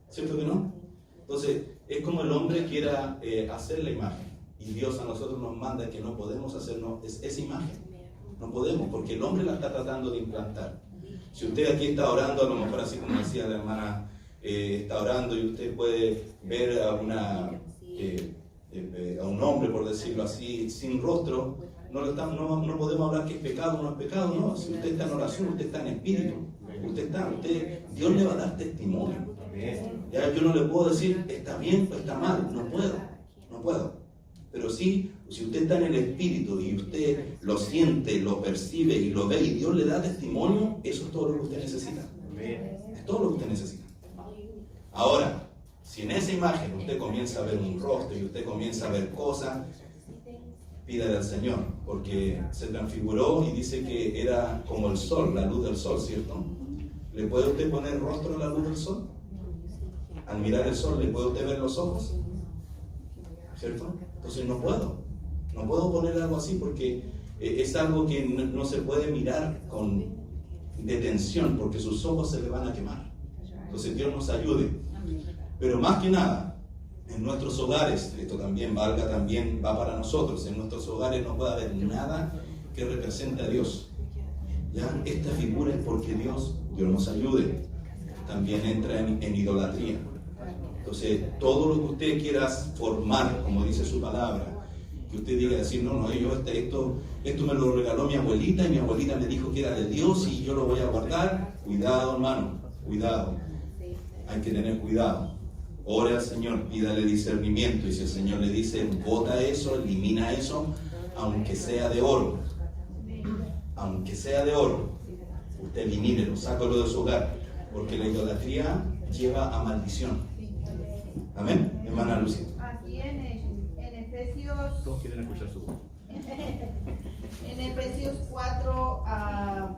[SPEAKER 1] ¿Cierto que no? Entonces, es como el hombre quiera hacer la imagen, y Dios a nosotros nos manda que no podemos hacernos esa imagen. No podemos, porque el hombre la está tratando de implantar. Si usted aquí está orando, a lo mejor así como decía la hermana, está orando y usted puede ver a un hombre, por decirlo así, sin rostro, no podemos hablar que es pecado o no es pecado, no. Si usted está en oración, usted está en espíritu, Dios le va a dar testimonio. Ya yo no le puedo decir está bien o está mal, no puedo. Pero sí, si usted está en el espíritu y usted lo siente, lo percibe y lo ve y Dios le da testimonio, eso es todo lo que usted necesita. Es todo lo que usted necesita. Ahora, si en esa imagen usted comienza a ver un rostro y usted comienza a ver cosas, pídale al Señor, porque se transfiguró y dice que era como el sol, la luz del sol, ¿cierto? ¿Le puede usted poner rostro a la luz del sol? Al mirar el sol, ¿le puede usted ver los ojos? ¿Cierto? Entonces no puedo poner algo así, porque es algo que no se puede mirar con detención, porque sus ojos se le van a quemar. Entonces Dios nos ayude. Pero más que nada, en nuestros hogares, esto también va para nosotros, en nuestros hogares no puede haber nada que represente a Dios. ¿Ya? Esta figura es porque Dios nos ayude. También entra en idolatría. Entonces, todo lo que usted quiera formar, como dice su palabra, que usted diga, decir, esto me lo regaló mi abuelita, y mi abuelita me dijo que era de Dios y yo lo voy a guardar. Cuidado, hermano, cuidado. Hay que tener cuidado. Ore al Señor, pídale discernimiento, y si el Señor le dice, bota eso, elimina eso, aunque sea de oro. Aunque sea de oro, usted elimínelo, sácalo de su hogar, porque la idolatría lleva a maldición. Amén, hermana Lucy.
[SPEAKER 4] Aquí en Efesios.
[SPEAKER 9] Todos quieren escuchar su voz.
[SPEAKER 4] En Efesios 4 a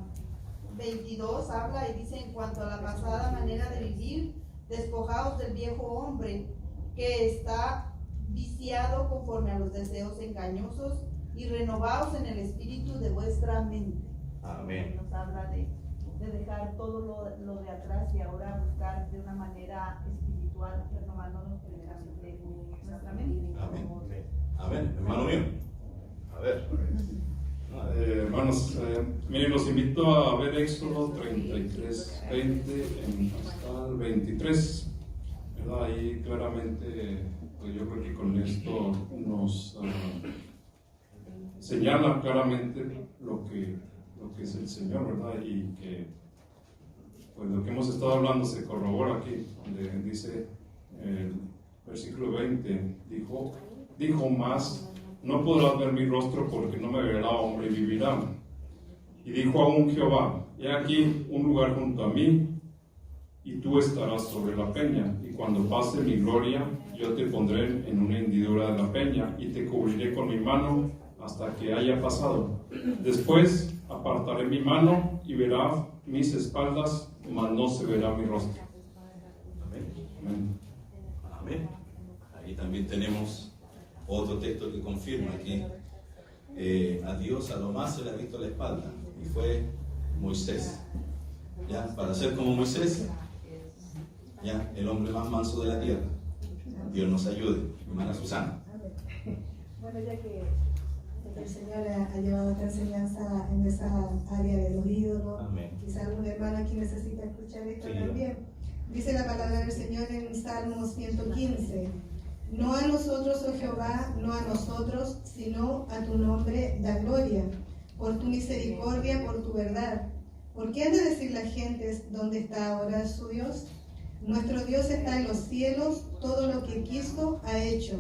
[SPEAKER 4] 22 habla y dice: en cuanto a la pasada manera de vivir, despojaos del viejo hombre que está viciado conforme a los deseos engañosos, y renovaos en el espíritu de vuestra mente.
[SPEAKER 9] Amén.
[SPEAKER 4] Nos habla de dejar todo lo de atrás y ahora buscar de una manera espiritual, renovándonos primeramente nuestra mente.
[SPEAKER 1] Amén. Amén, hermano mío.
[SPEAKER 9] A ver.
[SPEAKER 3] Hermanos, miren, los invito a ver Éxodo 33, 20 hasta el 23. ¿Verdad? Ahí claramente, pues yo creo que con esto nos señala claramente lo que es el Señor, ¿verdad? Y que pues lo que hemos estado hablando se corrobora aquí, donde dice el versículo 20, dijo más: no podrás ver mi rostro, porque no me verá hombre y vivirá. Y dijo aún Jehová: he aquí un lugar junto a mí, y tú estarás sobre la peña, y cuando pase mi gloria, yo te pondré en una hendidura de la peña, y te cubriré con mi mano hasta que haya pasado. Después apartaré mi mano, y verá mis espaldas, mas no se verá mi rostro.
[SPEAKER 1] Amén.
[SPEAKER 3] Amén.
[SPEAKER 1] Amén. Ahí también tenemos otro texto que confirma que a Dios a lo más se le ha visto la espalda, y fue Moisés. ¿Ya? Para ser como Moisés, ¿ya? El hombre más manso de la tierra. Dios nos ayude, hermana Susana.
[SPEAKER 8] Bueno, ya que porque el Señor ha llevado esta enseñanza en esa área de los ídolos.
[SPEAKER 9] Amén.
[SPEAKER 8] Quizá algún hermano aquí necesita escuchar esto
[SPEAKER 9] Sí.
[SPEAKER 8] también. Dice la palabra del Señor en Salmos 115. No a nosotros, oh Jehová, no a nosotros, sino a tu nombre da gloria, por tu misericordia, por tu verdad. ¿Por qué han de decir las gentes dónde está ahora su Dios? Nuestro Dios está en los cielos, todo lo que quiso ha hecho.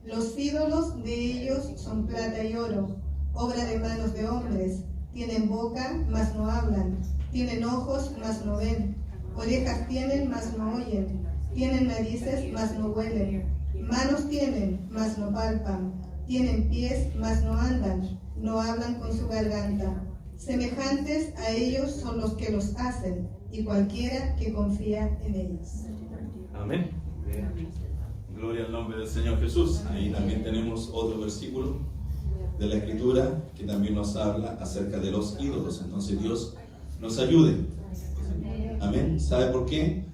[SPEAKER 8] Los ídolos de ellos son plata y oro, obra de manos de hombres. Tienen boca, mas no hablan. Tienen ojos, mas no ven. Orejas tienen, mas no oyen. Tienen narices, mas no huelen. Manos tienen, mas no palpan. Tienen pies, mas no andan. No hablan con su garganta. Semejantes a ellos son los que los hacen, y cualquiera que confía en ellos.
[SPEAKER 9] Amén. Gloria al nombre del Señor Jesús.
[SPEAKER 1] Ahí también tenemos otro versículo de la Escritura que también nos habla acerca de los ídolos. Entonces Dios nos ayude. Amén. ¿Sabe por qué?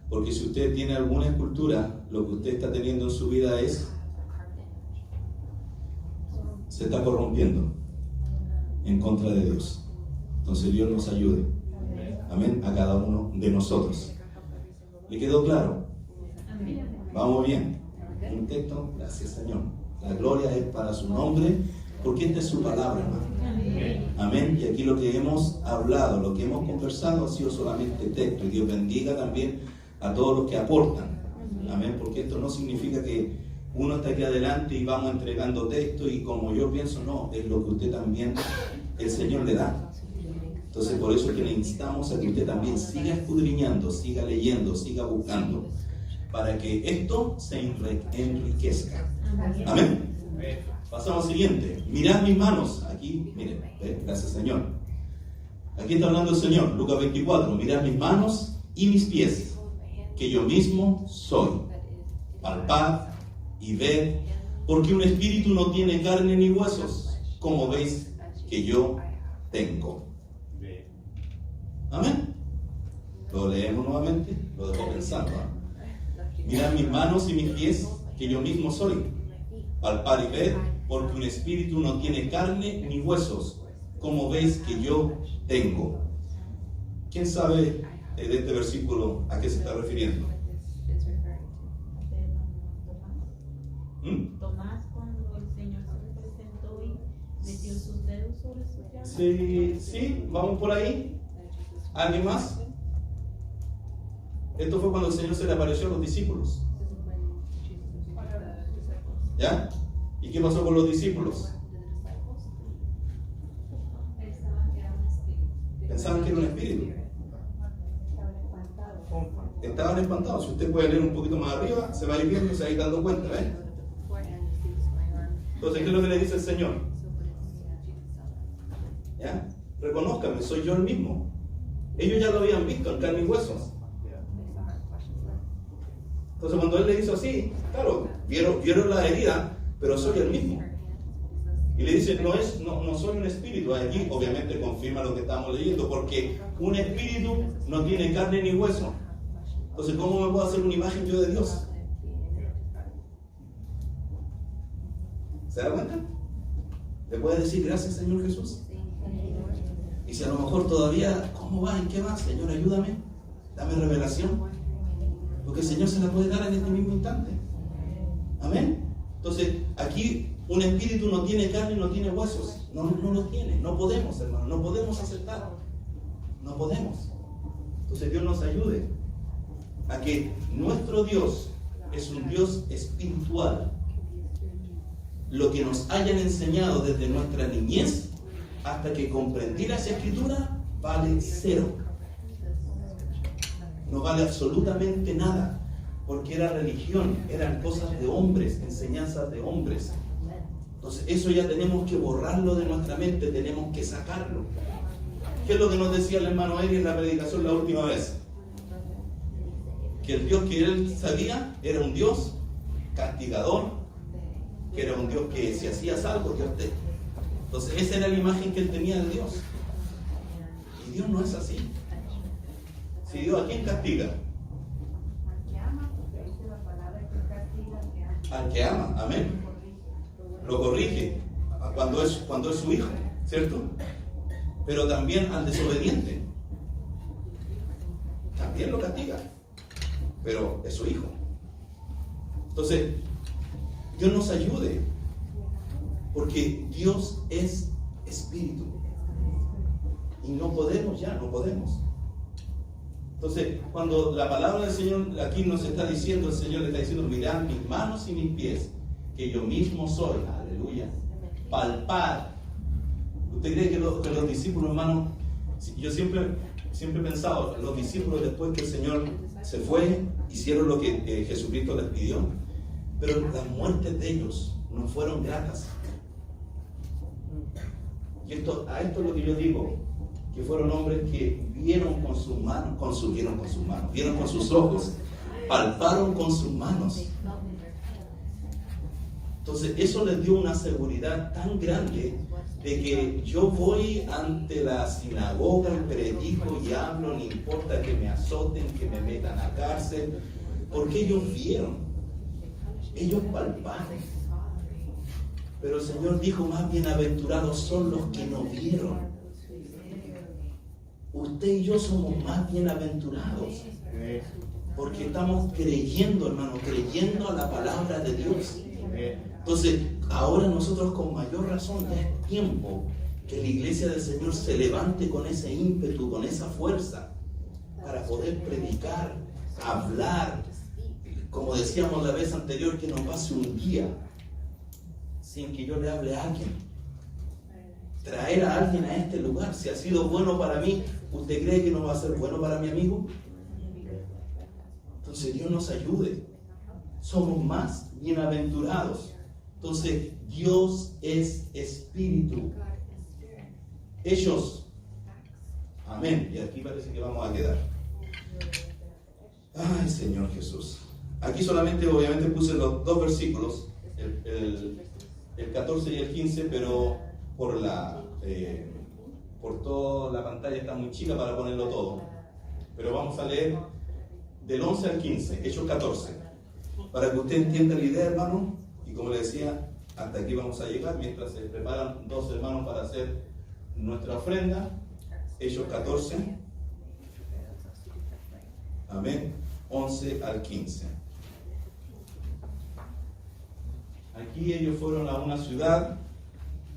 [SPEAKER 1] Porque si usted tiene alguna escultura, lo que usted está teniendo en su vida se está corrompiendo en contra de Dios. Entonces Dios nos ayude. Amén. A cada uno de nosotros. ¿Le quedó claro? Vamos bien. Un texto, gracias Señor. La gloria es para su nombre, porque esta es su palabra, hermano. Amén. Y aquí lo que hemos hablado, lo que hemos conversado ha sido solamente texto. Y Dios bendiga también a todos los que aportan. Amén. Porque esto no significa que uno está aquí adelante y vamos entregando texto y como yo pienso, no, es lo que usted también, el Señor le da. Entonces por eso es que le instamos a que usted también siga escudriñando, siga leyendo, siga buscando, para que esto se enriquezca. Amén. Pasamos al siguiente. Mirad mis manos. Aquí, miren, gracias Señor. Aquí está hablando el Señor, Lucas 24. Mirad mis manos y mis pies, que yo mismo soy. Palpad y ved, porque un espíritu no tiene carne ni huesos, como veis que yo tengo. Amén. Lo leemos nuevamente, lo dejo pensando. Mirad mis manos y mis pies, que yo mismo soy. Palpad y ved, porque un espíritu no tiene carne ni huesos, como veis que yo tengo. ¿Quién sabe de este versículo a qué se está refiriendo?
[SPEAKER 5] Tomás, cuando el Señor se le presentó y metió sus dedos sobre su llaga.
[SPEAKER 1] Sí, vamos por ahí. ¿Alguien más? Esto fue cuando el Señor se le apareció a los discípulos. ¿Ya? ¿Y qué pasó con los discípulos? Pensaban que era un espíritu. Estaban espantados. Si usted puede leer un poquito más arriba, se va a ir viendo y se va a ir dando cuenta, ¿eh? Entonces, ¿qué es lo que le dice el Señor? ¿Ya? Reconózcame, soy yo el mismo. Ellos ya lo habían visto en carne y huesos. Entonces, cuando Él le hizo así, claro, vieron la herida, pero soy el mismo. Y le dice, no soy un espíritu. Aquí obviamente confirma lo que estamos leyendo, porque un espíritu no tiene carne ni hueso. Entonces, ¿cómo me puedo hacer una imagen yo de Dios? ¿Se da cuenta? ¿Le puede decir gracias, Señor Jesús? Y si a lo mejor todavía, ¿cómo va? ¿En qué va? Señor, ayúdame. Dame revelación. Porque el Señor se la puede dar en este mismo instante. Amén. Entonces, aquí un espíritu no tiene carne, no tiene huesos. No lo tiene. No podemos, hermano. No podemos aceptar. No podemos. Entonces, Dios nos ayude a que nuestro Dios es un Dios espiritual. Lo que nos hayan enseñado desde nuestra niñez hasta que comprendí la Escritura vale cero. No vale absolutamente nada, porque era religión, eran cosas de hombres, enseñanzas de hombres. Entonces eso ya tenemos que borrarlo de nuestra mente, tenemos que sacarlo. ¿Qué es lo que nos decía el hermano Eri en la predicación la última vez? Que el Dios que él sabía era un Dios castigador, que era un Dios que si hacías algo, Dios te... Entonces esa era la imagen que él tenía de Dios. Y Dios no es así. Si Dios, ¿a quién castiga? Al que ama, amén. Lo corrige. cuando es su hijo, ¿cierto? Pero también al desobediente. También lo castiga, pero es su hijo. Entonces, Dios nos ayude, porque Dios es espíritu. Y no podemos. Entonces, cuando la palabra del Señor aquí nos está diciendo, el Señor le está diciendo, mirad mis manos y mis pies, que yo mismo soy, aleluya, palpar. ¿Usted cree que los discípulos, hermano? Yo siempre he pensado, los discípulos después que el Señor se fue, hicieron lo que Jesucristo les pidió, pero las muertes de ellos no fueron gratas. Y a esto es lo que yo digo, que fueron hombres que vieron con sus manos, vieron con sus ojos, palparon con sus manos. Entonces eso les dio una seguridad tan grande de que yo voy ante la sinagoga y predico y hablo, no importa que me azoten, que me metan a cárcel, porque ellos vieron, ellos palparon. Pero el Señor dijo, más bienaventurados son los que no vieron. Usted y yo somos más bienaventurados, porque estamos creyendo, hermano, creyendo a la palabra de Dios. Entonces, ahora nosotros con mayor razón ya es tiempo que la iglesia del Señor se levante con ese ímpetu, con esa fuerza, para poder predicar, hablar, como decíamos la vez anterior, que no pase un día sin que yo le hable a alguien. Traer a alguien a este lugar, si ha sido bueno para mí, ¿usted cree que no va a ser bueno para mi amigo? Entonces Dios nos ayude. Somos más bienaventurados. Entonces Dios es espíritu. Ellos, amén. Y aquí parece que vamos a quedar. Ay, Señor Jesús. Aquí solamente obviamente puse los dos versículos, el 14 y el 15, pero por toda la pantalla está muy chica para ponerlo todo. Pero vamos a leer del 11 al 15, Hechos 14, para que usted entienda la idea, hermano. Y como le decía, hasta aquí vamos a llegar mientras se preparan dos hermanos para hacer nuestra ofrenda. Hechos 14, amén, 11 al 15. Aquí ellos fueron a una ciudad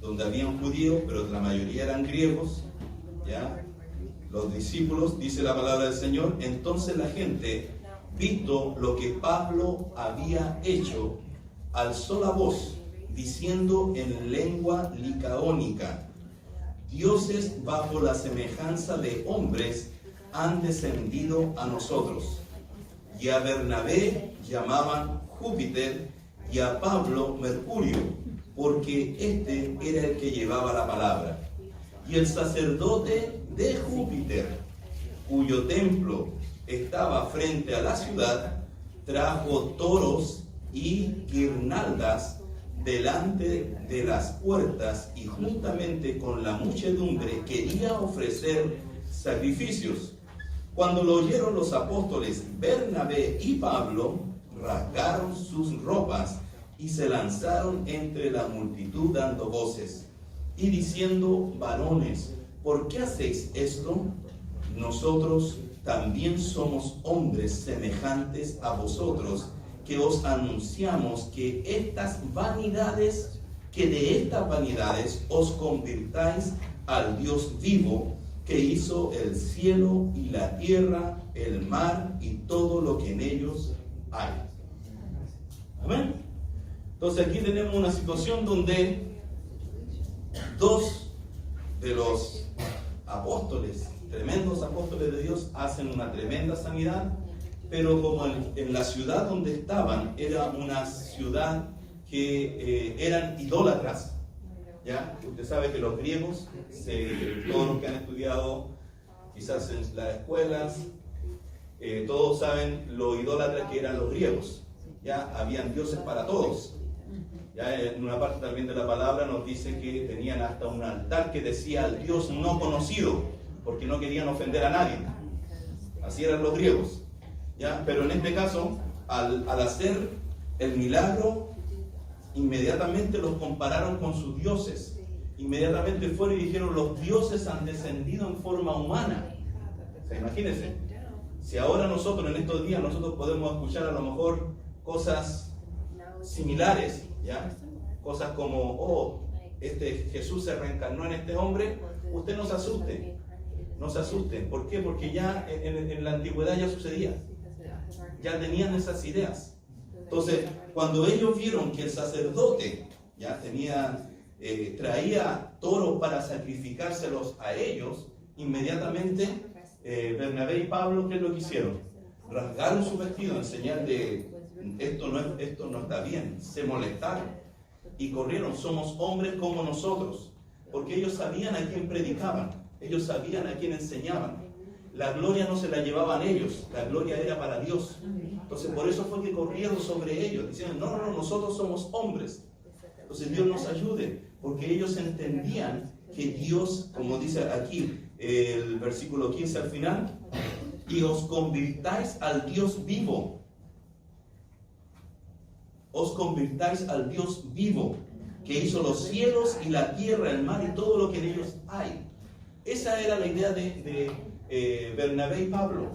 [SPEAKER 1] donde habían judíos, pero la mayoría eran griegos, ¿ya? Los discípulos, dice la palabra del Señor, entonces la gente, visto lo que Pablo había hecho, alzó la voz, diciendo en lengua licaónica, dioses bajo la semejanza de hombres han descendido a nosotros. Y a Bernabé llamaban Júpiter y a Pablo Mercurio, porque este era el que llevaba la palabra. Y el sacerdote de Júpiter, cuyo templo estaba frente a la ciudad, trajo toros y guirnaldas delante de las puertas y juntamente con la muchedumbre quería ofrecer sacrificios. Cuando lo oyeron los apóstoles Bernabé y Pablo, rasgaron sus ropas y se lanzaron entre la multitud dando voces y diciendo, varones, ¿por qué hacéis esto? Nosotros también somos hombres semejantes a vosotros, que os anunciamos que de estas vanidades os convirtáis al Dios vivo, que hizo el cielo y la tierra, el mar y todo lo que en ellos hay. Amén. Entonces aquí tenemos una situación donde dos de los apóstoles, tremendos apóstoles de Dios, hacen una tremenda sanidad, pero como en la ciudad donde estaban era una ciudad que eran idólatras, ¿ya? Usted sabe que los griegos, todos los que han estudiado quizás en las escuelas, todos saben lo idólatras que eran los griegos, ¿ya? Habían dioses para todos. Ya en una parte también de la palabra nos dice que tenían hasta un altar que decía al Dios no conocido, porque no querían ofender a nadie. Así eran los griegos, ¿ya? Pero en este caso, al hacer el milagro,
[SPEAKER 9] inmediatamente los compararon con sus dioses. Inmediatamente fueron y dijeron, los dioses han descendido en forma humana. O sea, imagínense, si ahora nosotros en estos días nosotros podemos escuchar a lo mejor cosas similares, ¿ya? Cosas como, oh, Jesús se reencarnó en este hombre, usted no se asuste, no se asuste. ¿Por qué? Porque ya en la antigüedad ya sucedía, ya tenían esas ideas. Entonces, cuando ellos vieron que el sacerdote ya traía toros para sacrificárselos a ellos, inmediatamente Bernabé y Pablo, ¿qué es lo que hicieron? Rasgaron su vestido en señal de esto no está bien, se molestaron y corrieron. Somos hombres como nosotros, porque ellos sabían a quién predicaban, ellos sabían a quién enseñaban. La gloria no se la llevaban ellos, la gloria era para Dios. Entonces por eso fue que corrieron sobre ellos, diciendo, no, nosotros somos hombres. Entonces Dios nos ayude, porque ellos entendían que Dios, como dice aquí el versículo 15 al final, y os convirtáis al Dios vivo. Os convirtáis al Dios vivo, que hizo los cielos y la tierra, el mar y todo lo que en ellos hay. Esa era la idea de Bernabé y Pablo.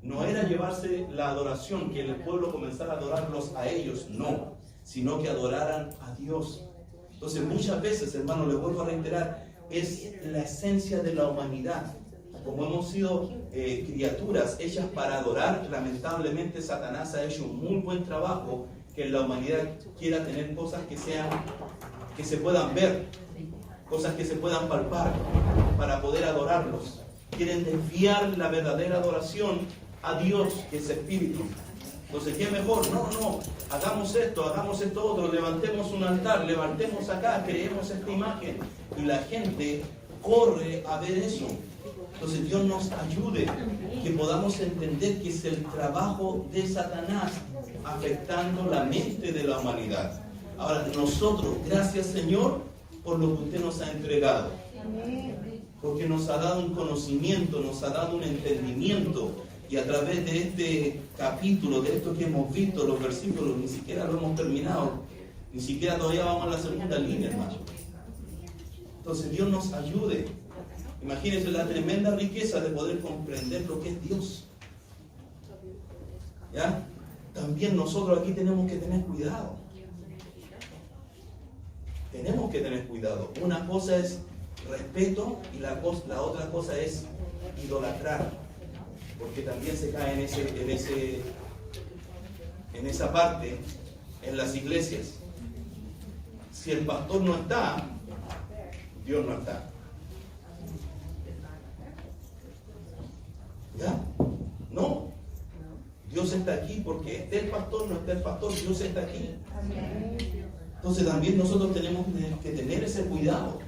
[SPEAKER 9] No era llevarse la adoración, que el pueblo comenzara a adorarlos a ellos, no, sino que adoraran a Dios. Entonces muchas veces, hermano, les vuelvo a reiterar, es la esencia de la humanidad. Como hemos sido criaturas hechas para adorar, lamentablemente Satanás ha hecho un muy buen trabajo que la humanidad quiera tener cosas que se puedan ver, cosas que se puedan palpar para poder adorarlos. Quieren desviar la verdadera adoración a Dios, que es espíritu. Entonces, ¿qué mejor? No, hagamos esto otro, levantemos un altar, levantemos acá, creemos esta imagen. Y la gente corre a ver eso. Entonces, Dios nos ayude, que podamos entender que es el trabajo de Satanás afectando la mente de la humanidad. Ahora, nosotros, gracias Señor, por lo que usted nos ha entregado. Porque nos ha dado un conocimiento, nos ha dado un entendimiento. Y a través de este capítulo, de esto que hemos visto, los versículos, ni siquiera lo hemos terminado. Ni siquiera todavía vamos a la segunda línea, hermano. Entonces Dios nos ayude. Imagínense la tremenda riqueza de poder comprender lo que es Dios. ¿Ya? También nosotros aquí tenemos que tener cuidado. Tenemos que tener cuidado. Una cosa es respeto y la otra cosa es idolatrar. Porque también se cae en esa parte en las iglesias. Si el pastor no está, Dios no está. ¿Ya? No. Dios está aquí porque esté el pastor, no esté el pastor, Dios está aquí. Entonces también nosotros tenemos que tener ese cuidado.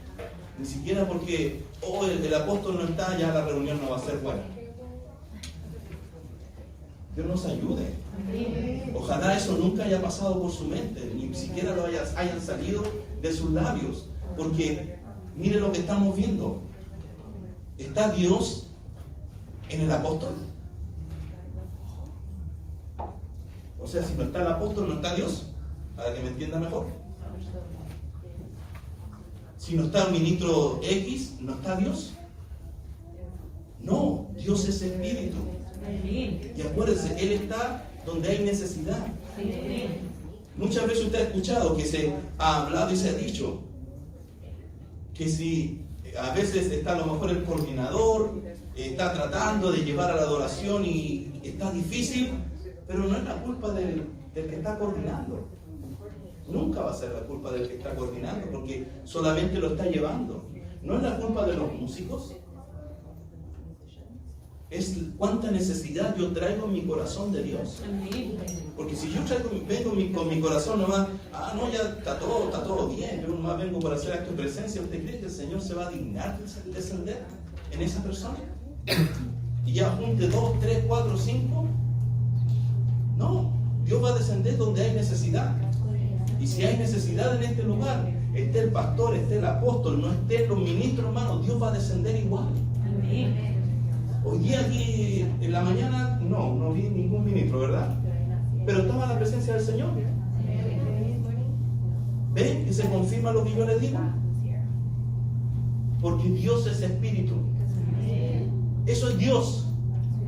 [SPEAKER 9] Ni siquiera porque el apóstol no está, ya la reunión no va a ser buena. Dios nos ayude. Ojalá eso nunca haya pasado por su mente, ni siquiera hayan salido de sus labios. Porque mire lo que estamos viendo. ¿Está Dios en el apóstol? O sea, si no está el apóstol, no está Dios. Para que me entienda mejor. Si no está el ministro X, ¿no está Dios? No, Dios es espíritu. Y acuérdense, Él está donde hay necesidad. Muchas veces usted ha escuchado que se ha hablado y se ha dicho que si a veces está a lo mejor el coordinador, está tratando de llevar a la adoración y está difícil, pero no es la culpa del que está coordinando. Nunca va a ser la culpa del que está coordinando, porque solamente lo está llevando. No es la culpa de los músicos. Es cuánta necesidad yo traigo en mi corazón de Dios. Porque si yo vengo con mi corazón nomás, no, ya está todo bien, yo nomás vengo para hacer acto de presencia, ¿usted cree que el Señor se va a dignar de descender en esa persona? Y ya junte 2, 3, 4, 5. No, Dios va a descender donde hay necesidad. Y si hay necesidad en este lugar, esté el pastor, esté el apóstol, no esté los ministros, hermanos, Dios va a descender igual. Hoy día aquí en la mañana no vi ningún ministro, ¿verdad? Pero estaba la presencia del Señor. ¿Ven que se confirma lo que yo les digo? Porque Dios es espíritu. Eso es Dios.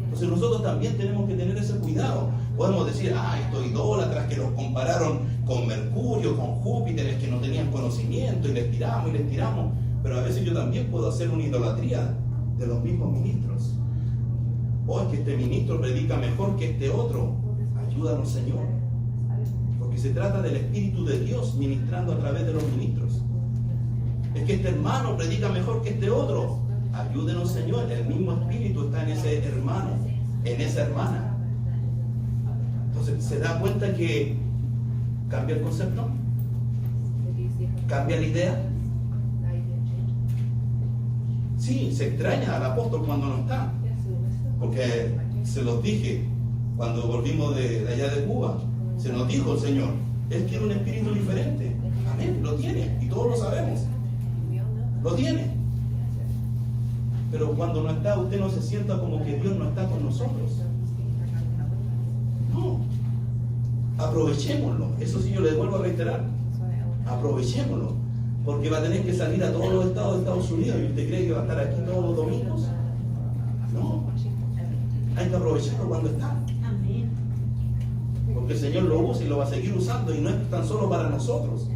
[SPEAKER 9] Entonces nosotros también tenemos que tener ese cuidado. Podemos decir, estos idólatras que los compararon con Mercurio, con Júpiter, es que no tenían conocimiento y les tiramos. Pero a veces yo también puedo hacer una idolatría de los mismos ministros. Es que este ministro predica mejor que este otro. Ayúdanos, Señor. Porque se trata del Espíritu de Dios ministrando a través de los ministros. Es que este hermano predica mejor que este otro. Ayúdenos, Señor. El mismo Espíritu está en ese hermano, en esa hermana. Entonces, ¿se da cuenta que cambia el concepto? ¿Cambia la idea? Sí, se extraña al apóstol cuando no está. Porque se los dije cuando volvimos de allá de Cuba. Se nos dijo el Señor, Él tiene un espíritu diferente. Amén, lo tiene. Y todos lo sabemos. Lo tiene. Pero cuando no está, usted no se sienta como que Dios no está con nosotros. No. Aprovechémoslo. Eso sí, yo le vuelvo a reiterar. Aprovechémoslo. Porque va a tener que salir a todos los estados de Estados Unidos. ¿Y usted cree que va a estar aquí todos los domingos? No. Hay que aprovecharlo cuando está. Porque el Señor lo usa y lo va a seguir usando. Y no es tan solo para nosotros.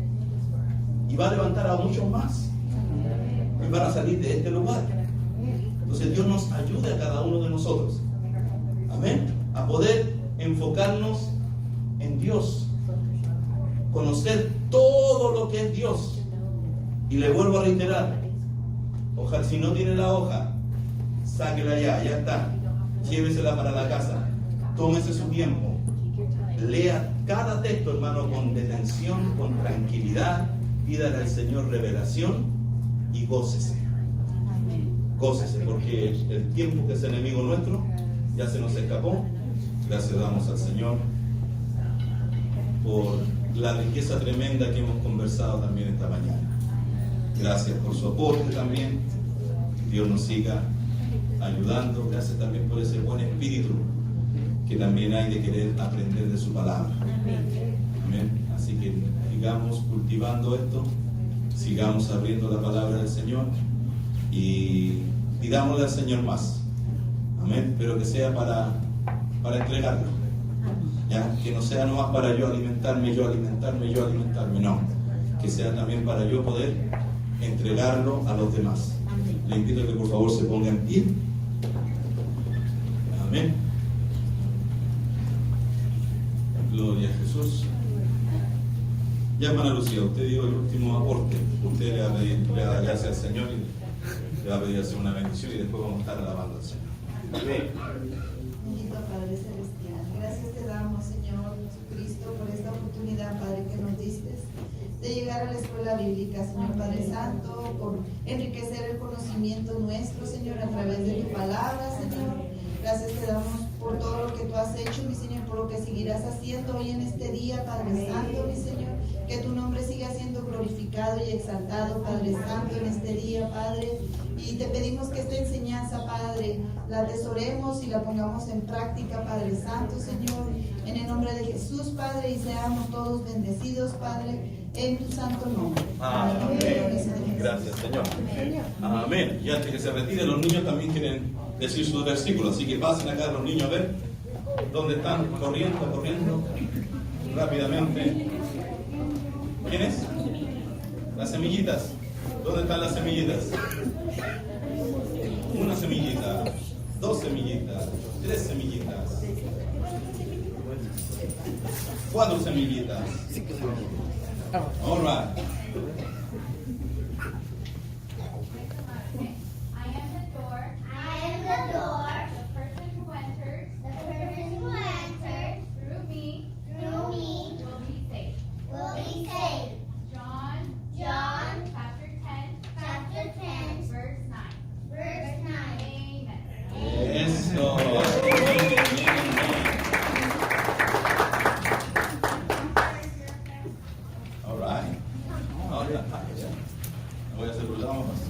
[SPEAKER 9] Y va a levantar a muchos más. Y van a salir de este lugar. Entonces Dios nos ayude a cada uno de nosotros. Amén. A poder enfocarnos en Dios. Conocer todo lo que es Dios. Y le vuelvo a reiterar. Ojalá, si no tiene la hoja, sáquela ya está. Llévesela para la casa. Tómese su tiempo. Lea cada texto, hermano, con detención, con tranquilidad. Pídale al Señor revelación y gócese. Gócese, porque el tiempo que es enemigo nuestro ya se nos escapó. Gracias damos al Señor por la riqueza tremenda que hemos conversado también esta mañana. Gracias por su aporte también. Dios nos siga ayudando. Gracias también por ese buen espíritu que también hay de querer aprender de su palabra. Amén. Así que sigamos cultivando esto, sigamos abriendo la palabra del Señor y pidámosle al Señor más. Amén. Pero que sea para entregarlo. ¿Ya? Que no sea nomás para yo alimentarme. No. Que sea también para yo poder entregarlo a los demás. Le invito a que por favor se ponga en pie. Amén. Gloria a Jesús. Ya, hermana Lucía, usted dio el último aporte. Usted le va a dar gracias al Señor y le va a pedir hacer una bendición y después vamos a estar alabando al Señor. Amén.
[SPEAKER 8] Bendito Padre Celestial, gracias te damos, Señor Jesucristo, por esta oportunidad, Padre, que nos diste de llegar a la escuela bíblica, Señor Padre Santo, por enriquecer el conocimiento nuestro, Señor, a través de tu palabra, Señor. Gracias te damos por todo lo que tú has hecho, mi Señor, por lo que seguirás haciendo hoy en este día, Padre Santo, mi Señor. Que tu nombre siga siendo glorificado y exaltado, Padre Santo, en este día, Padre. Y te pedimos que esta enseñanza, Padre, la atesoremos y la pongamos en práctica, Padre Santo, Señor. En el nombre de Jesús, Padre, y seamos todos bendecidos, Padre, en tu santo nombre.
[SPEAKER 9] Amén. Gracias, Señor. Amén. Y antes que se retiren, los niños también quieren decir sus versículos. Así que pasen acá los niños a ver dónde están, corriendo rápidamente. ¿Quiénes? Las semillitas. ¿Dónde están las semillitas? Una semillita, 2 semillitas, 3 semillitas, 4 semillitas. All right. Voy a hacer un lado más.